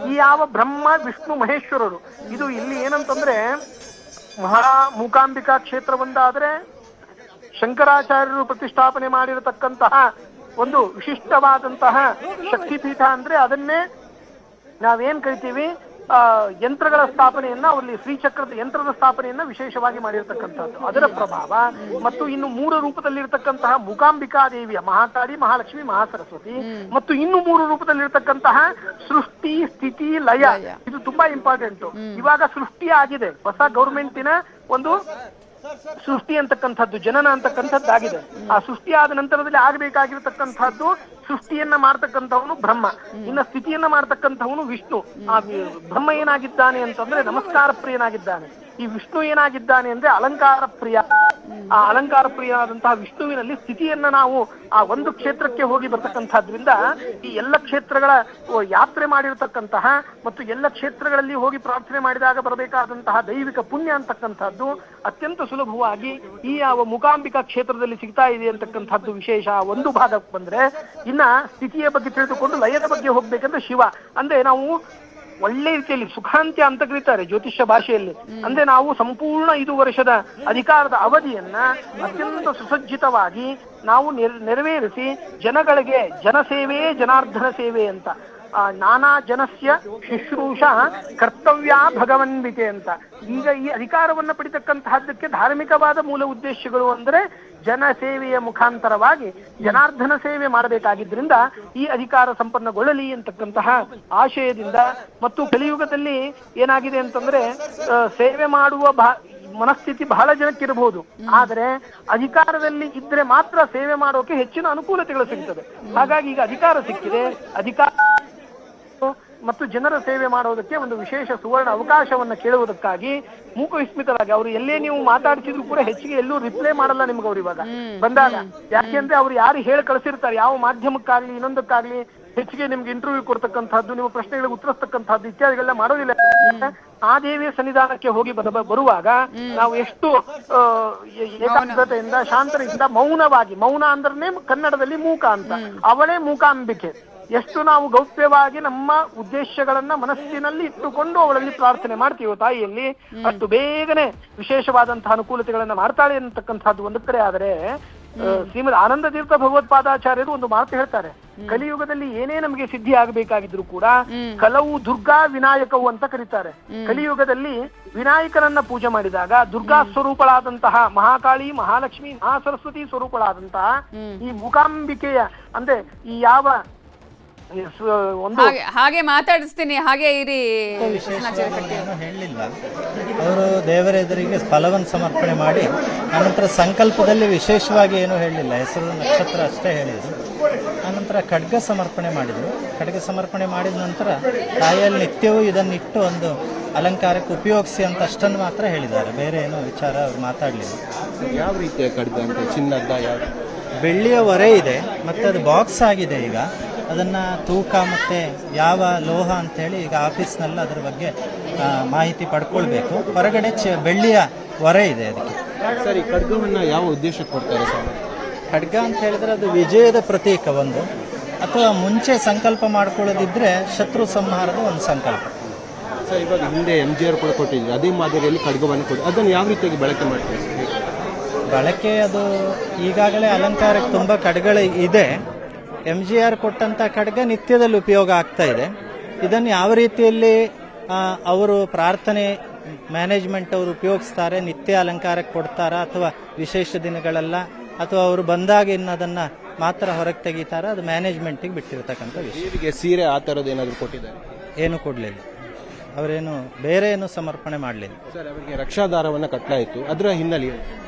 ಈ ಯಾವ ಬ್ರಹ್ಮ ವಿಷ್ಣು ಮಹೇಶ್ವರರು, ಇದು ಇಲ್ಲಿ ಏನಂತಂದ್ರೆ ಮೂಕಾಂಬಿಕಾ ಕ್ಷೇತ್ರವೊಂದಾದ್ರೆ ಶಂಕರಾಚಾರ್ಯರು ಪ್ರತಿಷ್ಠಾಪನೆ ಮಾಡಿರತಕ್ಕಂತಹ ಒಂದು ವಿಶಿಷ್ಟವಾದಂತಹ ಶಕ್ತಿಪೀಠ ಅಂದ್ರೆ ಅದನ್ನೇ ನಾವೇನ್ ಕರಿತೀವಿ ಯಂತ್ರಗಳ ಸ್ಥಾಪನೆಯನ್ನ ಅಲ್ಲಿ ಶ್ರೀಚಕ್ರದ ಯಂತ್ರದ ಸ್ಥಾಪನೆಯನ್ನ ವಿಶೇಷವಾಗಿ ಮಾಡಿರ್ತಕ್ಕಂಥದ್ದು ಅದರ ಪ್ರಭಾವ ಮತ್ತು ಇನ್ನು 3 ರೂಪದಲ್ಲಿರ್ತಕ್ಕಂತಹ ಮೂಕಾಂಬಿಕಾ ದೇವಿಯ ಮಹಾಕಾಳಿ, ಮಹಾಲಕ್ಷ್ಮಿ, ಮಹಾಸರಸ್ವತಿ ಮತ್ತು ಇನ್ನು 3 ರೂಪದಲ್ಲಿರ್ತಕ್ಕಂತಹ ಸೃಷ್ಟಿ, ಸ್ಥಿತಿ, ಲಯ. ಇದು ತುಂಬಾ ಇಂಪಾರ್ಟೆಂಟ್. ಇವಾಗ ಸೃಷ್ಟಿ ಆಗಿದೆ, ಹೊಸ ಗೌರ್ಮೆಂಟಿನ ಒಂದು ಸೃಷ್ಟಿ ಅಂತಕ್ಕಂಥದ್ದು, ಜನನ ಅಂತಕ್ಕಂಥದ್ದಾಗಿದೆ. ಆ ಸೃಷ್ಟಿ ಆದ ನಂತರದಲ್ಲಿ ಆಗಬೇಕಾಗಿರತಕ್ಕಂಥದ್ದು ಸೃಷ್ಟಿಯನ್ನ ಮಾಡ್ತಕ್ಕಂಥವನು ಬ್ರಹ್ಮ, ಇನ್ನ ಸ್ಥಿತಿಯನ್ನ ಮಾಡ್ತಕ್ಕಂಥವನು ವಿಷ್ಣು. ಆ ಬ್ರಹ್ಮ ಏನಾಗಿದ್ದಾನೆ ಅಂತಂದ್ರೆ ನಮಸ್ಕಾರ ಪ್ರಿಯನಾಗಿದ್ದಾನೆ. ಈ ವಿಷ್ಣು ಏನಾಗಿದ್ದಾನೆ ಅಂದ್ರೆ ಅಲಂಕಾರ ಪ್ರಿಯ. ಆ ಅಲಂಕಾರ ಪ್ರಿಯನಾದಂತಹ ವಿಷ್ಣುವಿನಲ್ಲಿ ಸ್ಥಿತಿಯನ್ನ ನಾವು ಆ ಒಂದು ಕ್ಷೇತ್ರಕ್ಕೆ ಹೋಗಿ ಬರ್ತಕ್ಕಂಥದ್ರಿಂದ ಈ ಎಲ್ಲ ಕ್ಷೇತ್ರಗಳ ಯಾತ್ರೆ ಮಾಡಿರತಕ್ಕಂತಹ ಮತ್ತು ಎಲ್ಲ ಕ್ಷೇತ್ರಗಳಲ್ಲಿ ಹೋಗಿ ಪ್ರಾರ್ಥನೆ ಮಾಡಿದಾಗ ಬರಬೇಕಾದಂತಹ ದೈವಿಕ ಪುಣ್ಯ ಅಂತಕ್ಕಂಥದ್ದು ಅತ್ಯಂತ ಸುಲಭವಾಗಿ ಈ ಯಾವ ಮೂಕಾಂಬಿಕಾ ಕ್ಷೇತ್ರದಲ್ಲಿ ಸಿಗ್ತಾ ಇದೆ ಅಂತಕ್ಕಂಥದ್ದು ವಿಶೇಷ. ಒಂದು ಭಾಗಕ್ಕೆ ಬಂದ್ರೆ ಇನ್ನ ಸ್ಥಿತಿಯ ಬಗ್ಗೆ ತಿಳಿದುಕೊಂಡು ಲಯದ ಬಗ್ಗೆ ಹೋಗ್ಬೇಕಂದ್ರೆ ಶಿವ ಅಂದ್ರೆ ನಾವು ಒಳ್ಳೆ ರೀತಿಯಲ್ಲಿ ಸುಖಾಂತ್ಯ ಅಂತ ಕರೀತಾರೆ ಜ್ಯೋತಿಷ್ಯ ಭಾಷೆಯಲ್ಲಿ. ಅಂದ್ರೆ ನಾವು ಸಂಪೂರ್ಣ 5 ವರ್ಷದ ಅಧಿಕಾರದ ಅವಧಿಯನ್ನ ಅತ್ಯಂತ ಸುಸಜ್ಜಿತವಾಗಿ ನಾವು ನೆರವೇರಿಸಿ ಜನಗಳಿಗೆ ಜನಸೇವೆಯೇ ಜನಾರ್ದನ ಸೇವೆ ಅಂತ ನಾನಾ ಜನಸ್ಯ ಶುಶ್ರೂಷ ಕರ್ತವ್ಯ ಭಗವನ್ವಿತೆ ಅಂತ. ಈಗ ಈ ಅಧಿಕಾರವನ್ನ ಪಡಿತಕ್ಕಂತಹದ್ದಕ್ಕೆ ಧಾರ್ಮಿಕವಾದ ಮೂಲ ಉದ್ದೇಶಗಳು ಅಂದ್ರೆ ಜನಸೇವೆಯ ಮುಖಾಂತರವಾಗಿ ಜನಾರ್ದನ ಸೇವೆ ಮಾಡಬೇಕಾಗಿದ್ರಿಂದ ಈ ಅಧಿಕಾರ ಸಂಪನ್ನಗೊಳ್ಳಲಿ ಅಂತಕ್ಕಂತಹ ಆಶಯದಿಂದ ಮತ್ತು ಕಲಿಯುಗದಲ್ಲಿ ಏನಾಗಿದೆ ಅಂತಂದ್ರೆ ಸೇವೆ ಮಾಡುವ ಮನಸ್ಥಿತಿ ಬಹಳ ಜನಕ್ಕಿರಬಹುದು, ಆದರೆ ಅಧಿಕಾರದಲ್ಲಿ ಇದ್ರೆ ಮಾತ್ರ ಸೇವೆ ಮಾಡೋಕೆ ಹೆಚ್ಚಿನ ಅನುಕೂಲತೆಗಳು ಸಿಗ್ತದೆ. ಹಾಗಾಗಿ ಈಗ ಅಧಿಕಾರ ಸಿಕ್ಕಿದೆ, ಅಧಿಕಾರ ಮತ್ತು ಜನರ ಸೇವೆ ಮಾಡೋದಕ್ಕೆ ಒಂದು ವಿಶೇಷ ಸುವರ್ಣ ಅವಕಾಶವನ್ನ ಕೇಳುವುದಕ್ಕಾಗಿ ಮೂಕ ವಿಸ್ಮಿತರಾಗಿ ಅವರು ಎಲ್ಲೇ ನೀವು ಮಾತಾಡ್ತಿದ್ರು ಕೂಡ ಹೆಚ್ಚಿಗೆ ಎಲ್ಲೂ ರಿಪ್ಲೈ ಮಾಡಲ್ಲ ನಿಮ್ಗೆ ಅವ್ರು ಇವಾಗ ಬಂದಾಗ. ಯಾಕೆಂದ್ರೆ ಅವ್ರು ಯಾರು ಹೇಳಿ ಕಳಿಸಿರ್ತಾರೆ, ಯಾವ ಮಾಧ್ಯಮಕ್ಕಾಗ್ಲಿ ಇನ್ನೊಂದಕ್ಕಾಗ್ಲಿ ಹೆಚ್ಚಿಗೆ ನಿಮ್ಗೆ ಇಂಟರ್ವ್ಯೂ ಕೊಡ್ತಕ್ಕಂಥದ್ದು, ನಿಮ್ಮ ಪ್ರಶ್ನೆಗಳಿಗೆ ಉತ್ತರಿಸ್ತಕ್ಕಂಥದ್ದು ಇತ್ಯಾದಿಗಳೆಲ್ಲ ಮಾಡೋದಿಲ್ಲ. ಆ ದೇವಿಯ ಸನ್ನಿಧಾನಕ್ಕೆ ಹೋಗಿ ಬರುವಾಗ ನಾವು ಎಷ್ಟು ಏಕಾಗ್ರತೆಯಿಂದ ಶಾಂತರಿಂದ ಮೌನವಾಗಿ, ಮೌನ ಅಂದ್ರೆ ಕನ್ನಡದಲ್ಲಿ ಮೂಕ ಅಂತ, ಅವಳೇ ಮೂಕಾಂಬಿಕೆ. ಎಷ್ಟು ನಾವು ಗೌಪ್ಯವಾಗಿ ನಮ್ಮ ಉದ್ದೇಶಗಳನ್ನ ಮನಸ್ಸಿನಲ್ಲಿ ಇಟ್ಟುಕೊಂಡು ಅವಳಲ್ಲಿ ಪ್ರಾರ್ಥನೆ ಮಾಡ್ತೀವೋ ತಾಯಿಯಲ್ಲಿ, ಅಷ್ಟು ಬೇಗನೆ ವಿಶೇಷವಾದಂತಹ ಅನುಕೂಲತೆಗಳನ್ನ ಮಾಡ್ತಾಳೆ ಅಂತಕ್ಕಂಥದ್ದು ಒಂದು ಕಡೆ. ಆದರೆ ಶ್ರೀಮದ್ ಆನಂದ ತೀರ್ಥ ಭಗವತ್ಪಾದಾಚಾರ್ಯರು ಒಂದು ಮಾತು ಹೇಳ್ತಾರೆ, ಕಲಿಯುಗದಲ್ಲಿ ಏನೇ ನಮಗೆ ಸಿದ್ಧಿ ಆಗಬೇಕಾಗಿದ್ರು ಕೂಡ ಕಲವು ದುರ್ಗಾ ವಿನಾಯಕವು ಅಂತ ಕರೀತಾರೆ. ಕಲಿಯುಗದಲ್ಲಿ ವಿನಾಯಕನನ್ನ ಪೂಜೆ ಮಾಡಿದಾಗ ದುರ್ಗಾ ಸ್ವರೂಪಳಾದಂತಹ ಮಹಾಕಾಳಿ, ಮಹಾಲಕ್ಷ್ಮಿ, ಮಹಾಸರಸ್ವತಿ ಸ್ವರೂಪಳಾದಂತಹ ಈ ಮೂಕಾಂಬಿಕೆಯ ಅಂದ್ರೆ ಈ ಯಾವ ಹಾಗೆ ಮಾತಾಡಿಸ್ತೀನಿ, ಹಾಗೆ ಇರಿ. ಹೇಳಲಿಲ್ಲ ಅವರು ದೇವರ ಎದುರಿಗೆ ಫಲವನ್ನು ಸಮರ್ಪಣೆ ಮಾಡಿ ಆನಂತರ ಸಂಕಲ್ಪದಲ್ಲಿ ವಿಶೇಷವಾಗಿ ಏನೂ ಹೇಳಲಿಲ್ಲ, ಹೆಸರು ನಕ್ಷತ್ರ ಅಷ್ಟೇ ಹೇಳಿದರು. ಆನಂತರ ಖಡ್ಗ ಸಮರ್ಪಣೆ ಮಾಡಿದರು. ಖಡ್ಗ ಸಮರ್ಪಣೆ ಮಾಡಿದ ನಂತರ ತಾಯಿಯಲ್ಲಿ ನಿತ್ಯವೂ ಇದನ್ನಿಟ್ಟು ಒಂದು ಅಲಂಕಾರಕ್ಕೆ ಉಪಯೋಗಿಸಿ ಅಂತ ಅಷ್ಟನ್ನು ಮಾತ್ರ ಹೇಳಿದ್ದಾರೆ, ಬೇರೆ ಏನೋ ವಿಚಾರ ಅವ್ರು ಮಾತಾಡಲಿಲ್ಲ. ಯಾವ ರೀತಿಯ ಖಡ್ಗ ಅಂತ? ಚಿನ್ನದ, ಯಾವ ಬೆಳ್ಳಿಯ ಹೊರೆ ಇದೆ ಮತ್ತು ಅದು ಬಾಕ್ಸ್ ಆಗಿದೆ. ಈಗ ಅದನ್ನು ತೂಕ ಮತ್ತು ಯಾವ ಲೋಹ ಅಂಥೇಳಿ ಈಗ ಆಫೀಸ್ನಲ್ಲಿ ಅದರ ಬಗ್ಗೆ ಮಾಹಿತಿ ಪಡ್ಕೊಳ್ಬೇಕು. ಹೊರಗಡೆ ಬೆಳ್ಳಿಯ ಹೊರೆ ಇದೆ ಅದಕ್ಕೆ. ಸರಿ, ಖಡ್ಗವನ್ನು ಯಾವ ಉದ್ದೇಶಕ್ಕೆ ಕೊಡ್ತಾರೆ ಸರ್? ಖಡ್ಗ ಅಂತ ಹೇಳಿದ್ರೆ ಅದು ವಿಜಯದ ಪ್ರತೀಕ ಒಂದು, ಅಥವಾ ಮುಂಚೆ ಸಂಕಲ್ಪ ಮಾಡ್ಕೊಳ್ಳೋದಿದ್ರೆ ಶತ್ರು ಸಂಹಾರದ ಒಂದು ಸಂಕಲ್ಪ. ಸರ್, ಇವಾಗ ಹಿಂದೆ MGR ಕೂಡ ಕೊಟ್ಟಿದ್ರು, ಅದೇ ಮಾದರಿಯಲ್ಲಿ ಖಡ್ಗವನ್ನು ಕೊಟ್ಟು ಅದನ್ನು ಯಾವ ರೀತಿಯಾಗಿ ಬಳಕೆ ಮಾಡ್ತೀವಿ? ಬಳಕೆ ಅದು ಈಗಾಗಲೇ ಅಲಂಕಾರಕ್ಕೆ ತುಂಬ ಖಡ್ಗಳು ಇದೆ. MGR ಕೊಟ್ಟಂಥ ಖಡ್ಗ ನಿತ್ಯದಲ್ಲಿ ಉಪಯೋಗ ಆಗ್ತಾ ಇದೆ. ಇದನ್ನು ಯಾವ ರೀತಿಯಲ್ಲಿ ಅವರು ಪ್ರಾರ್ಥನೆ ಮ್ಯಾನೇಜ್ಮೆಂಟ್ ಅವರು ಉಪಯೋಗಿಸ್ತಾರೆ, ನಿತ್ಯ ಅಲಂಕಾರಕ್ಕೆ ಕೊಡ್ತಾರಾ ಅಥವಾ ವಿಶೇಷ ದಿನಗಳೆಲ್ಲ, ಅಥವಾ ಅವರು ಬಂದಾಗ ಇನ್ನದನ್ನು ಮಾತ್ರ ಹೊರಗೆ ತೆಗಿತಾರ, ಅದು ಮ್ಯಾನೇಜ್ಮೆಂಟಿಗೆ ಬಿಟ್ಟಿರ್ತಕ್ಕಂಥ ವಿಷಯ. ಸೀರೆ ಆ ಥರದ್ದು ಏನಾದರೂ ಕೊಟ್ಟಿದ್ದಾರೆ? ಏನು ಕೊಡಲಿಲ್ಲ, ಅವರೇನು ಬೇರೆ ಏನು ಸಮರ್ಪಣೆ ಮಾಡಲಿಲ್ಲ. ಸರ್, ಅವರಿಗೆ ರಕ್ಷಾದಾರವನ್ನು ಕಟ್ಟಲಾಯಿತು, ಅದರ ಹಿನ್ನೆಲೆ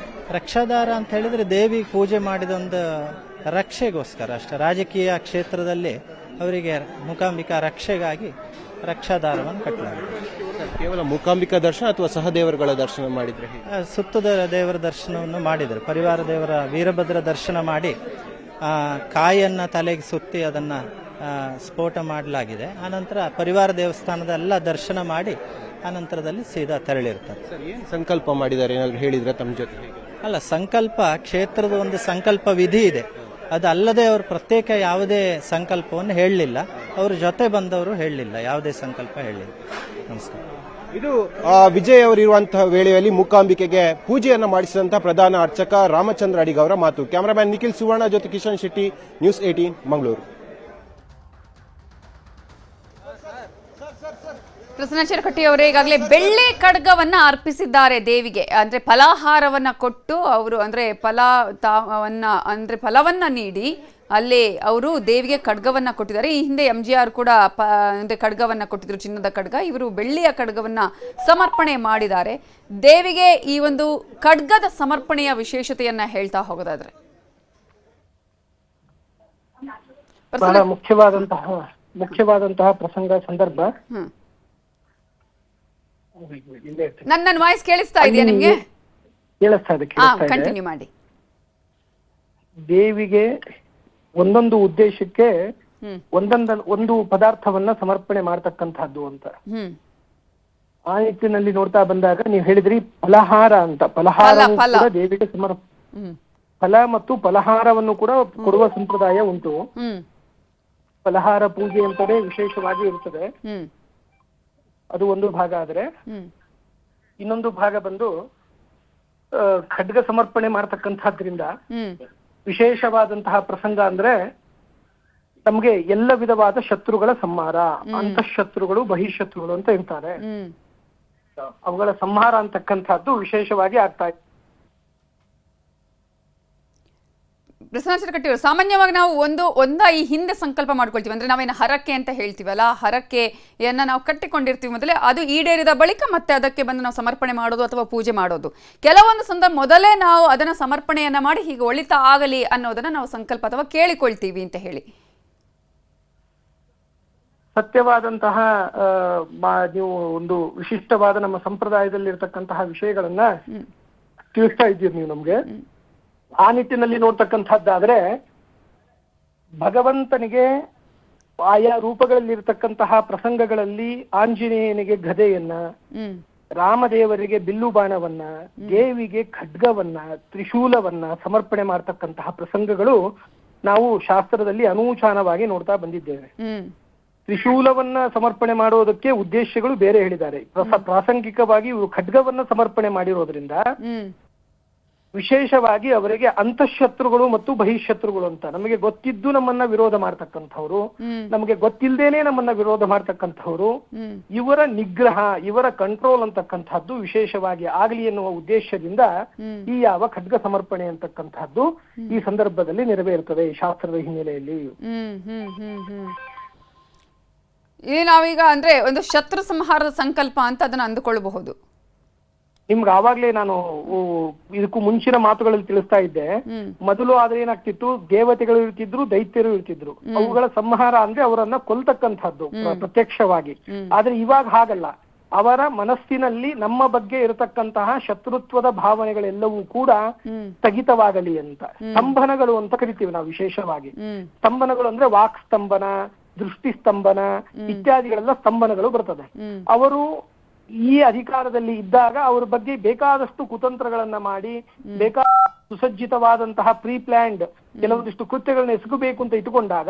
ರಕ್ಷಾದಾರ ಅಂತ ಹೇಳಿದ್ರೆ ದೇವಿ ಪೂಜೆ ಮಾಡಿದೊಂದು ರಕ್ಷೆಗೋಸ್ಕರ ಅಷ್ಟೇ. ರಾಜಕೀಯ ಕ್ಷೇತ್ರದಲ್ಲಿ ಅವರಿಗೆ ಮೂಕಾಂಬಿಕಾ ರಕ್ಷೆಗಾಗಿ ರಕ್ಷಾದಾರವನ್ನು ಕಟ್ಟಲಾಗಿದೆ. ಕೇವಲ ಮೂಕಾಂಬಿಕಾ ದರ್ಶನ ಅಥವಾ ಸಹದೇವರುಗಳ ದರ್ಶನ ಮಾಡಿದ್ರೆ? ಸುತ್ತದ ದೇವರ ದರ್ಶನವನ್ನು ಮಾಡಿದರು. ಪರಿವಾರ ದೇವರ ವೀರಭದ್ರ ದರ್ಶನ ಮಾಡಿ ಕಾಯನ್ನು ತಲೆಗೆ ಸುತ್ತಿ ಅದನ್ನು ಸ್ಫೋಟ ಮಾಡಲಾಗಿದೆ. ಆನಂತರ ಪರಿವಾರ ದೇವಸ್ಥಾನದ ಎಲ್ಲ ದರ್ಶನ ಮಾಡಿ ಆನಂತರದಲ್ಲಿ ಸೀದಾ ತೆರಳಿರ್ತಾರೆ. ಸರ್, ಏನು ಸಂಕಲ್ಪ ಮಾಡಿದ್ದಾರೆ ಏನಾದರೂ ಹೇಳಿದ್ರೆ ತಮ್ಮ ಜೊತೆ? ಅಲ್ಲ, ಸಂಕಲ್ಪ ಕ್ಷೇತ್ರದ ಒಂದು ಸಂಕಲ್ಪ ವಿಧಿ ಇದೆ, ಅದಲ್ಲದೆ ಅವರು ಪ್ರತ್ಯೇಕ ಯಾವುದೇ ಸಂಕಲ್ಪವನ್ನು ಹೇಳಲಿಲ್ಲ. ಅವ್ರ ಜೊತೆ ಬಂದವರು ಹೇಳಲಿಲ್ಲ, ಯಾವುದೇ ಸಂಕಲ್ಪ ಹೇಳಲಿಲ್ಲ. ನಮಸ್ಕಾರ. ಇದು ವಿಜಯ್ ಅವರಿರುವಂತಹ ವೇಳೆಯಲ್ಲಿ ಮೂಕಾಂಬಿಕೆಗೆ ಪೂಜೆಯನ್ನು ಮಾಡಿಸಿದಂತಹ ಪ್ರಧಾನ ಅರ್ಚಕ ರಾಮಚಂದ್ರ ಅಡಿಗ ಅವರ ಮಾತು. ಕ್ಯಾಮರಾಮನ್ ನಿಖಿಲ್ ಸುವರ್ಣ ಜೊತೆ ಕಿಶನ್ ಶೆಟ್ಟಿ, ನ್ಯೂಸ್ 18 ಮಂಗಳೂರು. ಪ್ರಸನ್ನ ಚಿರಕಟ್ಟಿ ಅವರೇ, ಈಗಾಗಲೇ ಬೆಳ್ಳಿ ಖಡ್ಗವನ್ನ ಅರ್ಪಿಸಿದ್ದಾರೆ ದೇವಿಗೆ. ಅಂದ್ರೆ ಫಲಾಹಾರವನ್ನ ಕೊಟ್ಟು ಅವರು ಅಂದ್ರೆ ಫಲವನ್ನ ನೀಡಿ ಅಲ್ಲಿ ಅವರು ದೇವಿಗೆ ಖಡ್ಗವನ್ನ ಕೊಟ್ಟಿದ್ದಾರೆ. ಈ ಹಿಂದೆ MGR ಕೂಡ ಅಂದ್ರೆ ಖಡ್ಗವನ್ನ ಕೊಟ್ಟಿದ್ರು, ಚಿನ್ನದ ಖಡ್ಗ. ಇವರು ಬೆಳ್ಳಿಯ ಖಡ್ಗವನ್ನ ಸಮರ್ಪಣೆ ಮಾಡಿದ್ದಾರೆ ದೇವಿಗೆ. ಈ ಒಂದು ಖಡ್ಗದ ಸಮರ್ಪಣೆಯ ವಿಶೇಷತೆಯನ್ನ ಹೇಳ್ತಾ ಹೋಗೋದಾದ್ರೆ ಬಹಳ ಮುಖ್ಯವಾದಂತಹ ಪ್ರಸಂಗ ಸಂದರ್ಭ. ನನ್ನ ವಾಯ್ಸ್ ಕೇಳಿಸ್ತಾ ಇದೆಯಾ ನಿಮ್ಗೆ? ಕೇಳಿಸ್ತಾ ಇದೆ. ಕಂಟಿನ್ಯೂ ಮಾಡಿ. ದೇವಿಗೆ ಒಂದೊಂದು ಉದ್ದೇಶಕ್ಕೆ ಒಂದು ಪದಾರ್ಥವನ್ನ ಸಮರ್ಪಣೆ ಮಾಡ್ತಕ್ಕಂತಹದ್ದು ಅಂತ ಆ ನಿಟ್ಟಿನಲ್ಲಿ ನೋಡ್ತಾ ಬಂದಾಗ ನೀವು ಹೇಳಿದ್ರಿ ಫಲಹಾರ ಅಂತ. ಫಲಹಾರ ದೇವಿಗೆ ಫಲ ಮತ್ತು ಫಲಹಾರವನ್ನು ಕೂಡ ಕೊಡುವ ಸಂಪ್ರದಾಯ ಉಂಟು. ಫಲಹಾರ ಪೂಜೆ ಅಂತಲೇ ವಿಶೇಷವಾಗಿ ಇರುತ್ತದೆ. ಅದು ಒಂದು ಭಾಗ. ಆದ್ರೆ ಇನ್ನೊಂದು ಭಾಗ ಬಂದು ಖಡ್ಗ ಸಮರ್ಪಣೆ ಮಾಡ್ತಕ್ಕಂಥದ್ರಿಂದ ವಿಶೇಷವಾದಂತಹ ಪ್ರಸಂಗ ಅಂದ್ರೆ ನಮ್ಗೆ ಎಲ್ಲ ವಿಧವಾದ ಶತ್ರುಗಳ ಸಂಹಾರ, ಅಂತಃಶತ್ರುಗಳು ಬಹಿಶತ್ರುಗಳು ಅಂತ ಇರ್ತಾರೆ, ಅವುಗಳ ಸಂಹಾರ ಅಂತಕ್ಕಂಥದ್ದು ವಿಶೇಷವಾಗಿ ಆಗ್ತಾ ಇದೆ. ಪ್ರಸನ್ನ ಚಿರಕಟ್ಟಿ ಅವರು, ಸಾಮಾನ್ಯವಾಗಿ ನಾವು ಈ ಹಿಂದೆ ಸಂಕಲ್ಪ ಮಾಡ್ಕೊಳ್ತೀವಿ. ಅಂದ್ರೆ ನಾವೇನು ಹರಕೆ ಅಂತ ಹೇಳ್ತೀವಲ್ಲ, ಹರಕೆಯನ್ನ ನಾವು ಕಟ್ಟಿಕೊಂಡಿರ್ತೀವಿ ಮೊದಲೇ, ಅದು ಈಡೇರಿದ ಬಳಿಕ ಮತ್ತೆ ಅದಕ್ಕೆ ಬಂದು ನಾವು ಸಮರ್ಪಣೆ ಮಾಡೋದು ಅಥವಾ ಪೂಜೆ ಮಾಡೋದು. ಕೆಲವೊಂದು ಸಂದರ್ಭ ಮೊದಲೇ ನಾವು ಅದನ್ನ ಸಮರ್ಪಣೆಯನ್ನ ಮಾಡಿ ಹೀಗೆ ಒಳಿತಾ ಆಗಲಿ ಅನ್ನೋದನ್ನ ನಾವು ಸಂಕಲ್ಪ ಅಥವಾ ಕೇಳಿಕೊಳ್ತೀವಿ ಅಂತ ಹೇಳಿ. ಸತ್ಯವಾದಂತಹ ನೀವು ಒಂದು ವಿಶಿಷ್ಟವಾದ ನಮ್ಮ ಸಂಪ್ರದಾಯದಲ್ಲಿ ಇರತಕ್ಕಂತಹ ವಿಷಯಗಳನ್ನ ತಿಳಿಸ್ತಾ ಇದ್ದೀರಿ ನೀವು ನಮ್ಗೆ. ಆ ನಿಟ್ಟಿನಲ್ಲಿ ನೋಡ್ತಕ್ಕಂಥದ್ದಾದ್ರೆ ಭಗವಂತನಿಗೆ ಆಯಾ ರೂಪಗಳಲ್ಲಿರ್ತಕ್ಕಂತಹ ಪ್ರಸಂಗಗಳಲ್ಲಿ ಆಂಜನೇಯನಿಗೆ ಗದೆಯನ್ನ, ರಾಮದೇವರಿಗೆ ಬಿಲ್ಲು ಬಾಣವನ್ನ, ದೇವಿಗೆ ಖಡ್ಗವನ್ನ, ತ್ರಿಶೂಲವನ್ನ ಸಮರ್ಪಣೆ ಮಾಡ್ತಕ್ಕಂತಹ ಪ್ರಸಂಗಗಳು ನಾವು ಶಾಸ್ತ್ರದಲ್ಲಿ ಅನೂಚಾನವಾಗಿ ನೋಡ್ತಾ ಬಂದಿದ್ದೇವೆ. ತ್ರಿಶೂಲವನ್ನ ಸಮರ್ಪಣೆ ಮಾಡೋದಕ್ಕೆ ಉದ್ದೇಶಗಳು ಬೇರೆ ಹೇಳಿದ್ದಾರೆ. ಪ್ರಾಸಂಗಿಕವಾಗಿ ಇವರು ಖಡ್ಗವನ್ನ ಸಮರ್ಪಣೆ ಮಾಡಿರೋದ್ರಿಂದ ವಿಶೇಷವಾಗಿ ಅವರಿಗೆ ಅಂತಃಶತ್ರುಗಳು ಮತ್ತು ಬಹಿಶತ್ರುಗಳು ಅಂತ, ನಮಗೆ ಗೊತ್ತಿದ್ದು ನಮ್ಮನ್ನ ವಿರೋಧ ಮಾಡ್ತಕ್ಕಂಥವ್ರು, ನಮಗೆ ಗೊತ್ತಿಲ್ಲದೇನೆ ನಮ್ಮನ್ನ ವಿರೋಧ ಮಾಡ್ತಕ್ಕಂಥವ್ರು, ಇವರ ನಿಗ್ರಹ, ಇವರ ಕಂಟ್ರೋಲ್ ಅಂತಕ್ಕಂಥದ್ದು ವಿಶೇಷವಾಗಿ ಆಗ್ಲಿ ಎನ್ನುವ ಉದ್ದೇಶದಿಂದ ಈ ಯಾವ ಖಡ್ಗ ಸಮರ್ಪಣೆ ಅಂತಕ್ಕಂಥದ್ದು ಈ ಸಂದರ್ಭದಲ್ಲಿ ನೆರವೇರುತ್ತದೆ ಶಾಸ್ತ್ರದ ಹಿನ್ನೆಲೆಯಲ್ಲಿ. ಇಲ್ಲಿ ನಾವೀಗ ಅಂದ್ರೆ ಒಂದು ಶತ್ರು ಸಂಹಾರದ ಸಂಕಲ್ಪ ಅಂತ ಅದನ್ನ ಅಂದುಕೊಳ್ಳಬಹುದು. ನಿಮ್ಗೆ ಆವಾಗ್ಲೇ ನಾನು ಇದಕ್ಕೂ ಮುಂಚಿನ ಮಾತುಗಳಲ್ಲಿ ತಿಳಿಸ್ತಾ ಇದ್ದೆ. ಮೊದಲು ಆದ್ರೆ ಏನಾಗ್ತಿತ್ತು, ದೇವತೆಗಳು ಇರ್ತಿದ್ರು, ದೈತ್ಯರು ಇರ್ತಿದ್ರು. ಅವುಗಳ ಸಂಹಾರ ಅಂದ್ರೆ ಅವರನ್ನ ಕೊಲ್ತಕ್ಕಂಥದ್ದು ಪ್ರತ್ಯಕ್ಷವಾಗಿ. ಆದ್ರೆ ಇವಾಗ ಹಾಗಲ್ಲ. ಅವರ ಮನಸ್ಸಿನಲ್ಲಿ ನಮ್ಮ ಬಗ್ಗೆ ಇರತಕ್ಕಂತಹ ಶತ್ರುತ್ವದ ಭಾವನೆಗಳೆಲ್ಲವೂ ಕೂಡ ಸ್ಥಗಿತವಾಗಲಿ ಅಂತ ಸ್ತಂಭನಗಳು ಅಂತ ಕರಿತೀವಿ ನಾವು ವಿಶೇಷವಾಗಿ. ಸ್ತಂಭನಗಳು ಅಂದ್ರೆ ವಾಕ್ ಸ್ತಂಭನ, ದೃಷ್ಟಿ ಸ್ತಂಭನ ಇತ್ಯಾದಿಗಳೆಲ್ಲ ಸ್ತಂಭನಗಳು ಬರ್ತದೆ. ಅವರು ಈ ಅಧಿಕಾರದಲ್ಲಿ ಇದ್ದಾಗ ಅವ್ರ ಬಗ್ಗೆ ಬೇಕಾದಷ್ಟು ಕುತಂತ್ರಗಳನ್ನ ಮಾಡಿ, ಬೇಕಾದ ಸುಸಜ್ಜಿತವಾದಂತಹ ಪ್ರೀ ಪ್ಲಾನ್ಡ್ ಕೆಲವೊಂದಿಷ್ಟು ಕೃತ್ಯಗಳನ್ನ ಎಸಗಬೇಕು ಅಂತ ಇಟ್ಟುಕೊಂಡಾಗ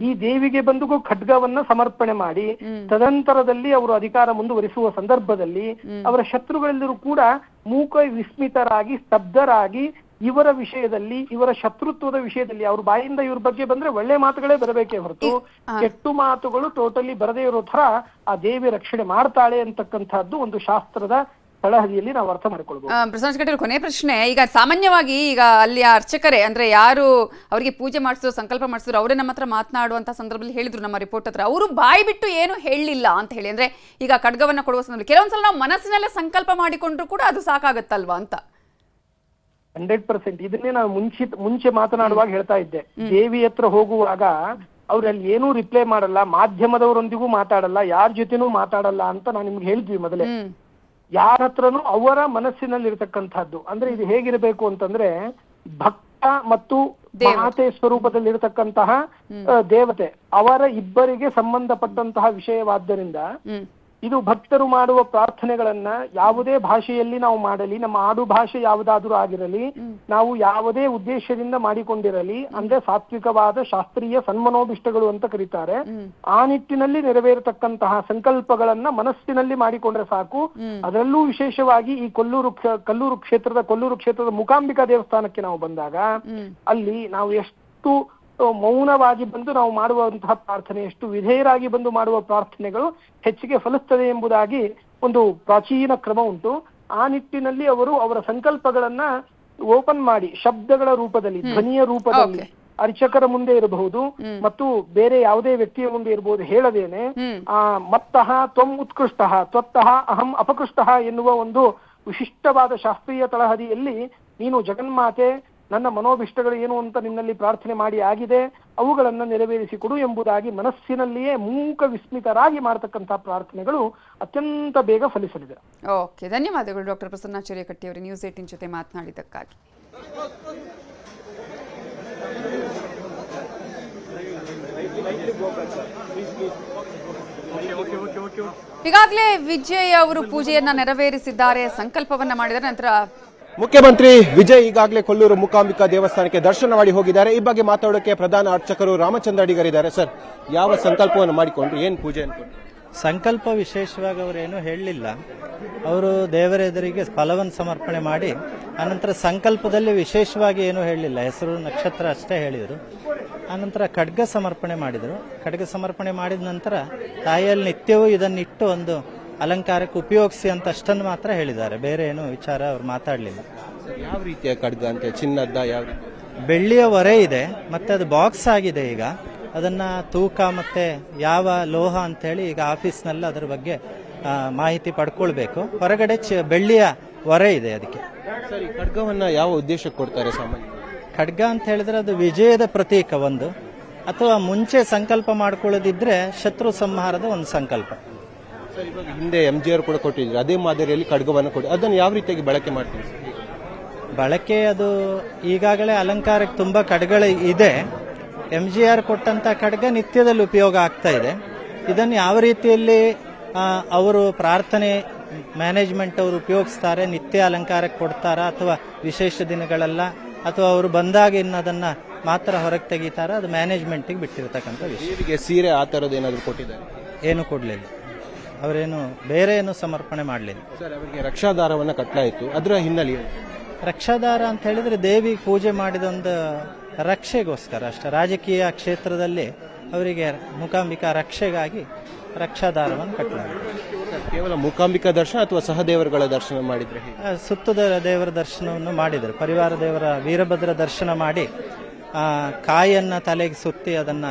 ಈ ದೇವಿಗೆ ಬಂದು ಖಡ್ಗವನ್ನ ಸಮರ್ಪಣೆ ಮಾಡಿ ತದನಂತರದಲ್ಲಿ ಅವರು ಅಧಿಕಾರ ಮುಂದುವರಿಸುವ ಸಂದರ್ಭದಲ್ಲಿ ಅವರ ಶತ್ರುಗಳೆಲ್ಲರೂ ಕೂಡ ಮೂಕ ವಿಸ್ಮಿತರಾಗಿ, ಸ್ತಬ್ಧರಾಗಿ, ಇವರ ವಿಷಯದಲ್ಲಿ, ಇವರ ಶತ್ರುತ್ವದ ವಿಷಯದಲ್ಲಿ ಅವ್ರ ಬಾಯಿಂದ ಇವ್ರ ಬಗ್ಗೆ ಬಂದ್ರೆ ಒಳ್ಳೆ ಮಾತುಗಳೇ ಬರಬೇಕೇ ಹೊರತು ಕೆಟ್ಟು ಮಾತುಗಳು ಟೋಟಲಿ ಬರದೇ ಇರೋ ತರ ಆ ದೇವಿ ರಕ್ಷಣೆ ಮಾಡ್ತಾಳೆ ಅಂತಕ್ಕಂಥದ್ದು ಒಂದು ಶಾಸ್ತ್ರದ ತಳಹದಿಯಲ್ಲಿ ನಾವು ಅರ್ಥ ಮಾಡ್ಕೊಳ್ಬಹುದು. ಪ್ರಸನ್ನ ಚಿರಕಟ್ಟಿ, ಕೊನೆ ಪ್ರಶ್ನೆ. ಈಗ ಸಾಮಾನ್ಯವಾಗಿ ಈಗ ಅಲ್ಲಿ ಅರ್ಚಕರೇ ಅಂದ್ರೆ ಯಾರು ಅವರಿಗೆ ಪೂಜೆ ಮಾಡಿಸಿದ್ರು, ಸಂಕಲ್ಪ ಮಾಡಿಸಿದ್ರು, ಅವರೇ ನಮ್ಮ ಹತ್ರ ಮಾತನಾಡುವಂತ ಸಂದರ್ಭದಲ್ಲಿ ಹೇಳಿದ್ರು ನಮ್ಮ ರಿಪೋರ್ಟ್ ಹತ್ರ, ಅವರು ಬಾಯಿ ಬಿಟ್ಟು ಏನು ಹೇಳಲಿಲ್ಲ ಅಂತ ಹೇಳಿ. ಅಂದ್ರೆ ಈಗ ಖಡ್ಗವನ್ನ ಕೊಡುವ ಸಂದರ್ಭದಲ್ಲಿ ಕೆಲವೊಂದ್ಸಲ ನಾವು ಮನಸ್ಸಿನಲ್ಲೇ ಸಂಕಲ್ಪ ಮಾಡಿಕೊಂಡ್ರು ಕೂಡ ಅದು ಸಾಕಾಗತ್ತಲ್ವಾ ಅಂತ. 100% ಇದನ್ನೇ ನಾನು ಮುಂಚೆ ಮಾತನಾಡುವಾಗ ಹೇಳ್ತಾ ಇದ್ದೆ. ದೇವಿ ಹತ್ರ ಹೋಗುವಾಗ ಅವ್ರಲ್ಲಿ ಏನೂ ರಿಪ್ಲೈ ಮಾಡಲ್ಲ, ಮಾಧ್ಯಮದವರೊಂದಿಗೂ ಮಾತಾಡಲ್ಲ, ಯಾರ ಜೊತೆನೂ ಮಾತಾಡಲ್ಲ ಅಂತ ನಾನು ನಿಮ್ಗೆ ಹೇಳಿದ್ವಿ ಮೊದಲೇ. ಯಾರ ಹತ್ರನೂ ಅವರ ಮನಸ್ಸಿನಲ್ಲಿ ಇರತಕ್ಕಂಥದ್ದು ಅಂದ್ರೆ ಇದು ಹೇಗಿರಬೇಕು ಅಂತಂದ್ರೆ ಭಕ್ತ ಮತ್ತು ಮಾತೆ ಸ್ವರೂಪದಲ್ಲಿ ಇರತಕ್ಕಂತಹ ದೇವತೆ ಅವರ ಇಬ್ಬರಿಗೆ ಸಂಬಂಧಪಟ್ಟಂತಹ ವಿಷಯವಾದ್ದರಿಂದ ಇದು ಭಕ್ತರು ಮಾಡುವ ಪ್ರಾರ್ಥನೆಗಳನ್ನ ಯಾವುದೇ ಭಾಷೆಯಲ್ಲಿ ನಾವು ಮಾಡಲಿ, ನಮ್ಮ ಆಡು ಭಾಷೆ ಯಾವುದಾದ್ರೂ ಆಗಿರಲಿ, ನಾವು ಯಾವುದೇ ಉದ್ದೇಶದಿಂದ ಮಾಡಿಕೊಂಡಿರಲಿ, ಅಂದ್ರೆ ಸಾತ್ವಿಕವಾದ ಶಾಸ್ತ್ರೀಯ ಸನ್ಮನೋಭಿಷ್ಟಗಳು ಅಂತ ಕರೀತಾರೆ, ಆ ನಿಟ್ಟಿನಲ್ಲಿ ನೆರವೇರತಕ್ಕಂತಹ ಸಂಕಲ್ಪಗಳನ್ನ ಮನಸ್ಸಿನಲ್ಲಿ ಮಾಡಿಕೊಂಡ್ರೆ ಸಾಕು. ಅದರಲ್ಲೂ ವಿಶೇಷವಾಗಿ ಈ ಕಲ್ಲೂರು ಕ್ಷೇತ್ರದ ಮೂಕಾಂಬಿಕಾ ದೇವಸ್ಥಾನಕ್ಕೆ ನಾವು ಬಂದಾಗ ಅಲ್ಲಿ ನಾವು ಎಷ್ಟು ಮೌನವಾಗಿ ಬಂದು ನಾವು ಮಾಡುವಂತಹ ಪ್ರಾರ್ಥನೆ, ಎಷ್ಟು ವಿಧೇಯರಾಗಿ ಬಂದು ಮಾಡುವ ಪ್ರಾರ್ಥನೆಗಳು ಹೆಚ್ಚಿಗೆ ಫಲಿಸ್ತದೆ ಎಂಬುದಾಗಿ ಒಂದು ಪ್ರಾಚೀನ ಕ್ರಮ ಉಂಟು. ಆ ನಿಟ್ಟಿನಲ್ಲಿ ಅವರು ಅವರ ಸಂಕಲ್ಪಗಳನ್ನ ಓಪನ್ ಮಾಡಿ ಶಬ್ದಗಳ ರೂಪದಲ್ಲಿ, ಧ್ವನಿಯ ರೂಪದಲ್ಲಿ ಅರ್ಚಕರ ಮುಂದೆ ಇರಬಹುದು ಮತ್ತು ಬೇರೆ ಯಾವುದೇ ವ್ಯಕ್ತಿಯ ಮುಂದೆ ಇರಬಹುದು ಹೇಳದೇನೆ ಮತ್ತಃ ತ್ವಂ ಉತ್ಕೃಷ್ಟಃ ತ್ವತ್ತಃ ಅಹಂ ಅಪಕೃಷ್ಟಃ ಎನ್ನುವ ಒಂದು ವಿಶಿಷ್ಟವಾದ ಶಾಸ್ತ್ರೀಯ ತಳಹದಿಯಲ್ಲಿ ನೀನು ಜಗನ್ಮಾತೆ, ನನ್ನ ಮನೋಭಿಷ್ಟಗಳು ಏನು ಅಂತ ನಿನ್ನಲ್ಲಿ ಪ್ರಾರ್ಥನೆ ಮಾಡಿ ಆಗಿದೆ, ಅವುಗಳನ್ನ ನೆರವೇರಿಸಿಕೊಡು ಎಂಬುದಾಗಿ ಮನಸ್ಸಿನಲ್ಲಿಯೇ ಮೂಕ ವಿಸ್ಮಿತರಾಗಿ ಮಾಡತಕ್ಕಂತಹ ಪ್ರಾರ್ಥನೆಗಳು ಅತ್ಯಂತ ಬೇಗ ಫಲಿಸಲಿದೆ. ಓಕೆ, ಧನ್ಯವಾದಗಳು ಡಾಕ್ಟರ್ ಪ್ರಸನ್ನಾಚಾರ್ಯ ಕಟ್ಟಿ ಅವರು ನ್ಯೂಸ್ 18 ಜೊತೆ ಮಾತನಾಡಿದ್ದಕ್ಕಾಗಿ. ಈಗಾಗಲೇ ವಿಜಯ್ ಅವರು ಪೂಜೆಯನ್ನ ನೆರವೇರಿಸಿದ್ದಾರೆ, ಸಂಕಲ್ಪವನ್ನ ಮಾಡಿದರೆ ನಂತರ ಮುಖ್ಯಮಂತ್ರಿ ವಿಜಯ್ ಈಗಾಗಲೇ ಕೊಲ್ಲೂರು ಮೂಕಾಂಬಿಕಾ ದೇವಸ್ಥಾನಕ್ಕೆ ದರ್ಶನ ಮಾಡಿ ಹೋಗಿದ್ದಾರೆ. ಈ ಬಗ್ಗೆ ಮಾತಾಡೋಕೆ ಪ್ರಧಾನ ಅರ್ಚಕರು ರಾಮಚಂದ್ರ ಅಡಿಗರಿದ್ದಾರೆ. ಸರ್, ಯಾವ ಸಂಕಲ್ಪವನ್ನು ಮಾಡಿಕೊಂಡ್ರು, ಏನ್ ಪೂಜೆ ಅನ್ಕೊಂಡ್ರು? ಸಂಕಲ್ಪ ವಿಶೇಷವಾಗಿ ಅವರೇನು ಹೇಳಲಿಲ್ಲ. ಅವರು ದೇವರ ಎದುರಿಗೆ ಫಲವನ್ನು ಸಮರ್ಪಣೆ ಮಾಡಿ ಆನಂತರ ಸಂಕಲ್ಪದಲ್ಲಿ ವಿಶೇಷವಾಗಿ ಏನೂ ಹೇಳಲಿಲ್ಲ, ಹೆಸರು ನಕ್ಷತ್ರ ಅಷ್ಟೇ ಹೇಳಿದರು. ಆನಂತರ ಖಡ್ಗ ಸಮರ್ಪಣೆ ಮಾಡಿದರು. ಖಡ್ಗ ಸಮರ್ಪಣೆ ಮಾಡಿದ ನಂತರ ತಾಯಿಯಲ್ಲಿ ನಿತ್ಯವೂ ಇದನ್ನಿಟ್ಟು ಒಂದು ಅಲಂಕಾರಕ್ಕೆ ಉಪಯೋಗಿಸಿ ಅಂತ ಅಷ್ಟನ್ನು ಮಾತ್ರ ಹೇಳಿದ್ದಾರೆ. ಬೇರೆ ಏನು ವಿಚಾರ ಅವ್ರು ಮಾತಾಡಲಿಲ್ಲ. ಯಾವ ರೀತಿಯ ಖಡ್ಗ ಅಂತ? ಚಿನ್ನದ? ಯಾವ ಬೆಳ್ಳಿಯ ಹೊರೆ ಇದೆ, ಮತ್ತೆ ಅದು ಬಾಕ್ಸ್ ಆಗಿದೆ. ಈಗ ಅದನ್ನ ತೂಕ ಮತ್ತೆ ಯಾವ ಲೋಹ ಅಂತ ಹೇಳಿ ಈಗ ಆಫೀಸ್ನಲ್ಲಿ ಅದರ ಬಗ್ಗೆ ಮಾಹಿತಿ ಪಡ್ಕೊಳ್ಬೇಕು. ಹೊರಗಡೆ ಬೆಳ್ಳಿಯ ಹೊರೆ ಇದೆ ಅದಕ್ಕೆ. ಸರಿ, ಖಡ್ಗವನ್ನ ಯಾವ ಉದ್ದೇಶಕ್ಕೆ ಕೊಡ್ತಾರೆ ಸಾಮಾನ್ಯ? ಖಡ್ಗ ಅಂತ ಹೇಳಿದ್ರೆ ಅದು ವಿಜಯದ ಪ್ರತೀಕ ಒಂದು, ಅಥವಾ ಮುಂಚೆ ಸಂಕಲ್ಪ ಮಾಡ್ಕೊಳ್ಳೋದಿದ್ರೆ ಶತ್ರು ಸಂಹಾರದ ಒಂದು ಸಂಕಲ್ಪ. ಸರ್, ಇವಾಗ ಹಿಂದೆ MGR ಕೂಡ ಕೊಟ್ಟಿದ್ರು, ಅದೇ ಮಾದರಿಯಲ್ಲಿ ಖಡ್ಗವನ್ನು ಕೊಡಿ, ಅದನ್ನು ಯಾವ ರೀತಿಯಾಗಿ ಬಳಕೆ ಮಾಡ್ತೀವಿ? ಬಳಕೆ ಅದು ಈಗಾಗಲೇ ಅಲಂಕಾರಕ್ಕೆ ತುಂಬಾ ಖಡ್ಗಳು ಇದೆ. MGR ಕೊಟ್ಟಂತ ಖಡ್ಗ ನಿತ್ಯದಲ್ಲಿ ಉಪಯೋಗ ಆಗ್ತಾ ಇದೆ. ಇದನ್ನು ಯಾವ ರೀತಿಯಲ್ಲಿ ಅವರು ಪ್ರಾರ್ಥನೆ ಮ್ಯಾನೇಜ್ಮೆಂಟ್ ಅವರು ಉಪಯೋಗಿಸ್ತಾರೆ, ನಿತ್ಯ ಅಲಂಕಾರಕ್ಕೆ ಕೊಡ್ತಾರಾ ಅಥವಾ ವಿಶೇಷ ದಿನಗಳೆಲ್ಲ, ಅಥವಾ ಅವರು ಬಂದಾಗ ಇನ್ನದನ್ನ ಮಾತ್ರ ಹೊರಗೆ ತೆಗಿತಾರ, ಅದು ಮ್ಯಾನೇಜ್ಮೆಂಟಿಗೆ ಬಿಟ್ಟಿರ್ತಕ್ಕಂಥ ವಿಷಯ. ದೇವಿಗೆ ಸೀರೆ ಆ ಥರದ್ದು ಏನಾದರೂ ಕೊಟ್ಟಿದ್ದಾರೆ? ಏನು ಕೊಡಲಿಲ್ಲ, ಅವರೇನು ಬೇರೆ ಏನು ಸಮರ್ಪಣೆ ಮಾಡಲಿಲ್ಲ. ಸರ್, ಅವರಿಗೆ ರಕ್ಷಾದಾರವನ್ನು ಕಟ್ಟಲಾಯಿತು, ಅದರ ಹಿನ್ನೆಲೆ ಏನು? ರಕ್ಷಾದಾರ ಅಂತ ಹೇಳಿದ್ರೆ ದೇವಿ ಪೂಜೆ ಮಾಡಿದ ಒಂದು ರಕ್ಷೆಗೋಸ್ಕರ ಅಷ್ಟೇ. ರಾಜಕೀಯ ಕ್ಷೇತ್ರದಲ್ಲಿ ಅವರಿಗೆ ಮೂಕಾಂಬಿಕಾ ರಕ್ಷೆಗಾಗಿ ರಕ್ಷಾದಾರವನ್ನು ಕಟ್ಟಲಾಗಿದೆ. ಕೇವಲ ಮೂಕಾಂಬಿಕಾ ದರ್ಶನ ಅಥವಾ ಸಹದೇವರುಗಳ ದರ್ಶನ ಮಾಡಿದ್ರೆ? ಸುತ್ತದ ದೇವರ ದರ್ಶನವನ್ನು ಮಾಡಿದರು. ಪರಿವಾರ ದೇವರ ವೀರಭದ್ರ ದರ್ಶನ ಮಾಡಿ ಕಾಯನ್ನ ತಲೆಗೆ ಸುತ್ತಿ ಅದನ್ನ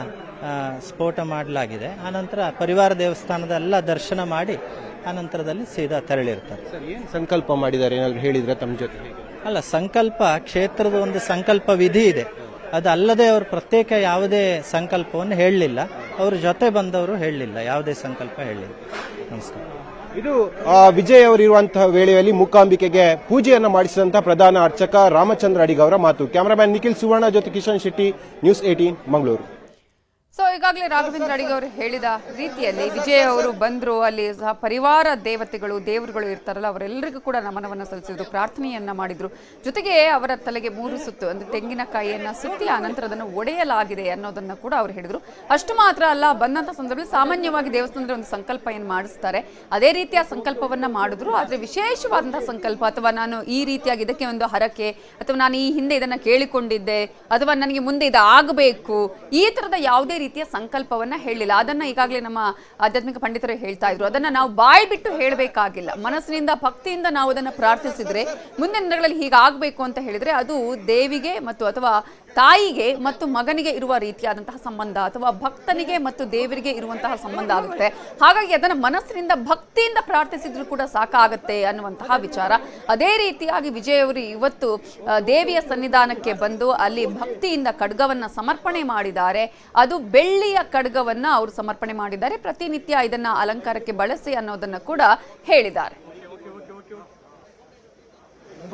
ಸ್ಫೋಟ ಮಾಡಲಾಗಿದೆ. ಆನಂತರ ಪರಿವಾರ ದೇವಸ್ಥಾನದ ಎಲ್ಲ ದರ್ಶನ ಮಾಡಿ ಆನಂತರದಲ್ಲಿ ಸೀದಾ ತೆರಳಿರ್ತಾರೆ. ಸರ್, ಏನು ಸಂಕಲ್ಪ ಮಾಡಿದ್ದಾರೆ ಏನಾದ್ರು ಹೇಳಿದ್ರೆ ತಮ್ಮ ಜೊತೆ? ಅಲ್ಲ, ಸಂಕಲ್ಪ ಕ್ಷೇತ್ರದ ಒಂದು ಸಂಕಲ್ಪ ವಿಧಿ ಇದೆ, ಅದಲ್ಲದೆ ಅವರು ಪ್ರತ್ಯೇಕ ಯಾವುದೇ ಸಂಕಲ್ಪವನ್ನು ಹೇಳಲಿಲ್ಲ. ಅವ್ರ ಜೊತೆ ಬಂದವರು ಹೇಳಲಿಲ್ಲ, ಯಾವುದೇ ಸಂಕಲ್ಪ ಹೇಳಲಿಲ್ಲ. ನಮಸ್ಕಾರ. ಇದು ವಿಜಯ್ ಅವರು ಇರುವಂತಹ ವೇಳೆಯಲ್ಲಿ ಮೂಕಾಂಬಿಕೆಗೆ ಪೂಜೆಯನ್ನು ಮಾಡಿಸಿದಂತಹ ಪ್ರಧಾನ ಅರ್ಚಕ ರಾಮಚಂದ್ರ ಅಡಿಗ ಅವರ ಮಾತು. ಕ್ಯಾಮರಾಮ್ಯಾನ್ ನಿಖಿಲ್ ಸುವರ್ಣ ಜೊತೆ ಕಿಶನ್ ಶೆಟ್ಟಿ, ನ್ಯೂಸ್ 18 ಮಂಗಳೂರು. ಸೊ ಈಗಾಗಲೇ ರಾಘವೇಂದ್ರ ಅಡಿಗ ಅವರು ಹೇಳಿದ ರೀತಿಯಲ್ಲಿ ವಿಜಯ್ ಅವರು ಬಂದ್ರು, ಅಲ್ಲಿ ಸಹ ಪರಿವಾರ ದೇವತೆಗಳು ದೇವರುಗಳು ಇರ್ತಾರಲ್ಲ ಅವರೆಲ್ಲರಿಗೂ ಕೂಡ ನಮನವನ್ನು ಸಲ್ಲಿಸಿದ್ರು, ಪ್ರಾರ್ಥನೆಯನ್ನ ಮಾಡಿದ್ರು. ಜೊತೆಗೆ ಅವರ ತಲೆಗೆ 3 ಸುತ್ತು ಅಂದ್ರೆ ತೆಂಗಿನಕಾಯಿಯನ್ನ ಸುತ್ತಿ ಆ ನಂತರ ಅದನ್ನು ಒಡೆಯಲಾಗಿದೆ ಅನ್ನೋದನ್ನ ಕೂಡ ಅವರು ಹೇಳಿದ್ರು. ಅಷ್ಟು ಮಾತ್ರ ಅಲ್ಲ, ಬಂದಂತ ಸಂದರ್ಭದಲ್ಲಿ ಸಾಮಾನ್ಯವಾಗಿ ದೇವಸ್ಥಾನದಲ್ಲಿ ಒಂದು ಸಂಕಲ್ಪ ಏನು ಮಾಡಿಸ್ತಾರೆ ಅದೇ ರೀತಿಯ ಸಂಕಲ್ಪವನ್ನ ಮಾಡಿದ್ರು. ಆದ್ರೆ ವಿಶೇಷವಾದಂತಹ ಸಂಕಲ್ಪ ಅಥವಾ ನಾನು ಈ ರೀತಿಯಾಗಿ ಇದಕ್ಕೆ ಒಂದು ಹರಕೆ ಅಥವಾ ನಾನು ಈ ಹಿಂದೆ ಇದನ್ನ ಕೇಳಿಕೊಂಡಿದ್ದೆ ಅಥವಾ ನನಗೆ ಮುಂದೆ ಇದು ಆಗಬೇಕು, ಈ ತರದ ಯಾವುದೇ ರೀತಿಯ ಸಂಕಲ್ಪವನ್ನ ಹೇಳಿಲ್ಲ. ಅದನ್ನ ಈಗಾಗಲೇ ನಮ್ಮ ಆಧ್ಯಾತ್ಮಿಕ ಪಂಡಿತರು ಹೇಳ್ತಾ ಇದ್ರು. ಅದನ್ನ ನಾವು ಬಾಯಿ ಬಿಟ್ಟು ಹೇಳಬೇಕಾಗಿಲ್ಲ, ಮನಸ್ಸಿನಿಂದ ಭಕ್ತಿಯಿಂದ ನಾವು ಅದನ್ನ ಪ್ರಾರ್ಥಿಸಿದ್ರೆ ಮುಂದಿನ ದಿನಗಳಲ್ಲಿ ಹೀಗಾಗಬೇಕು ಅಂತ ಹೇಳಿದ್ರೆ ಅದು ದೇವಿಗೆ ಮತ್ತು ಅಥವಾ ತಾಯಿಗೆ ಮತ್ತು ಮಗನಿಗೆ ಇರುವ ರೀತಿಯಾದಂತಹ ಸಂಬಂಧ ಅಥವಾ ಭಕ್ತನಿಗೆ ಮತ್ತು ದೇವರಿಗೆ ಇರುವಂತಹ ಸಂಬಂಧ ಆಗುತ್ತೆ. ಹಾಗಾಗಿ ಅದನ್ನ ಮನಸ್ಸಿನಿಂದ ಭಕ್ತಿಯಿಂದ ಪ್ರಾರ್ಥಿಸಿದ್ರು ಕೂಡ ಸಾಕಾಗತ್ತೆ ಅನ್ನುವಂತಹ ವಿಚಾರ. ಅದೇ ರೀತಿಯಾಗಿ ವಿಜಯ್ ಅವರು ಇವತ್ತು ದೇವಿಯ ಸನ್ನಿಧಾನಕ್ಕೆ ಬಂದು ಅಲ್ಲಿ ಭಕ್ತಿಯಿಂದ ಖಡ್ಗವನ್ನ ಸಮರ್ಪಣೆ ಮಾಡಿದ್ದಾರೆ. ಅದು ಬೆಳ್ಳಿಯ ಖಡ್ಗವನ್ನ ಅವರು ಸಮರ್ಪಣೆ ಮಾಡಿದ್ದಾರೆ. ಪ್ರತಿನಿತ್ಯ ಇದನ್ನ ಅಲಂಕಾರಕ್ಕೆ ಬಳಸಿ ಅನ್ನೋದನ್ನ ಕೂಡ ಹೇಳಿದ್ದಾರೆ.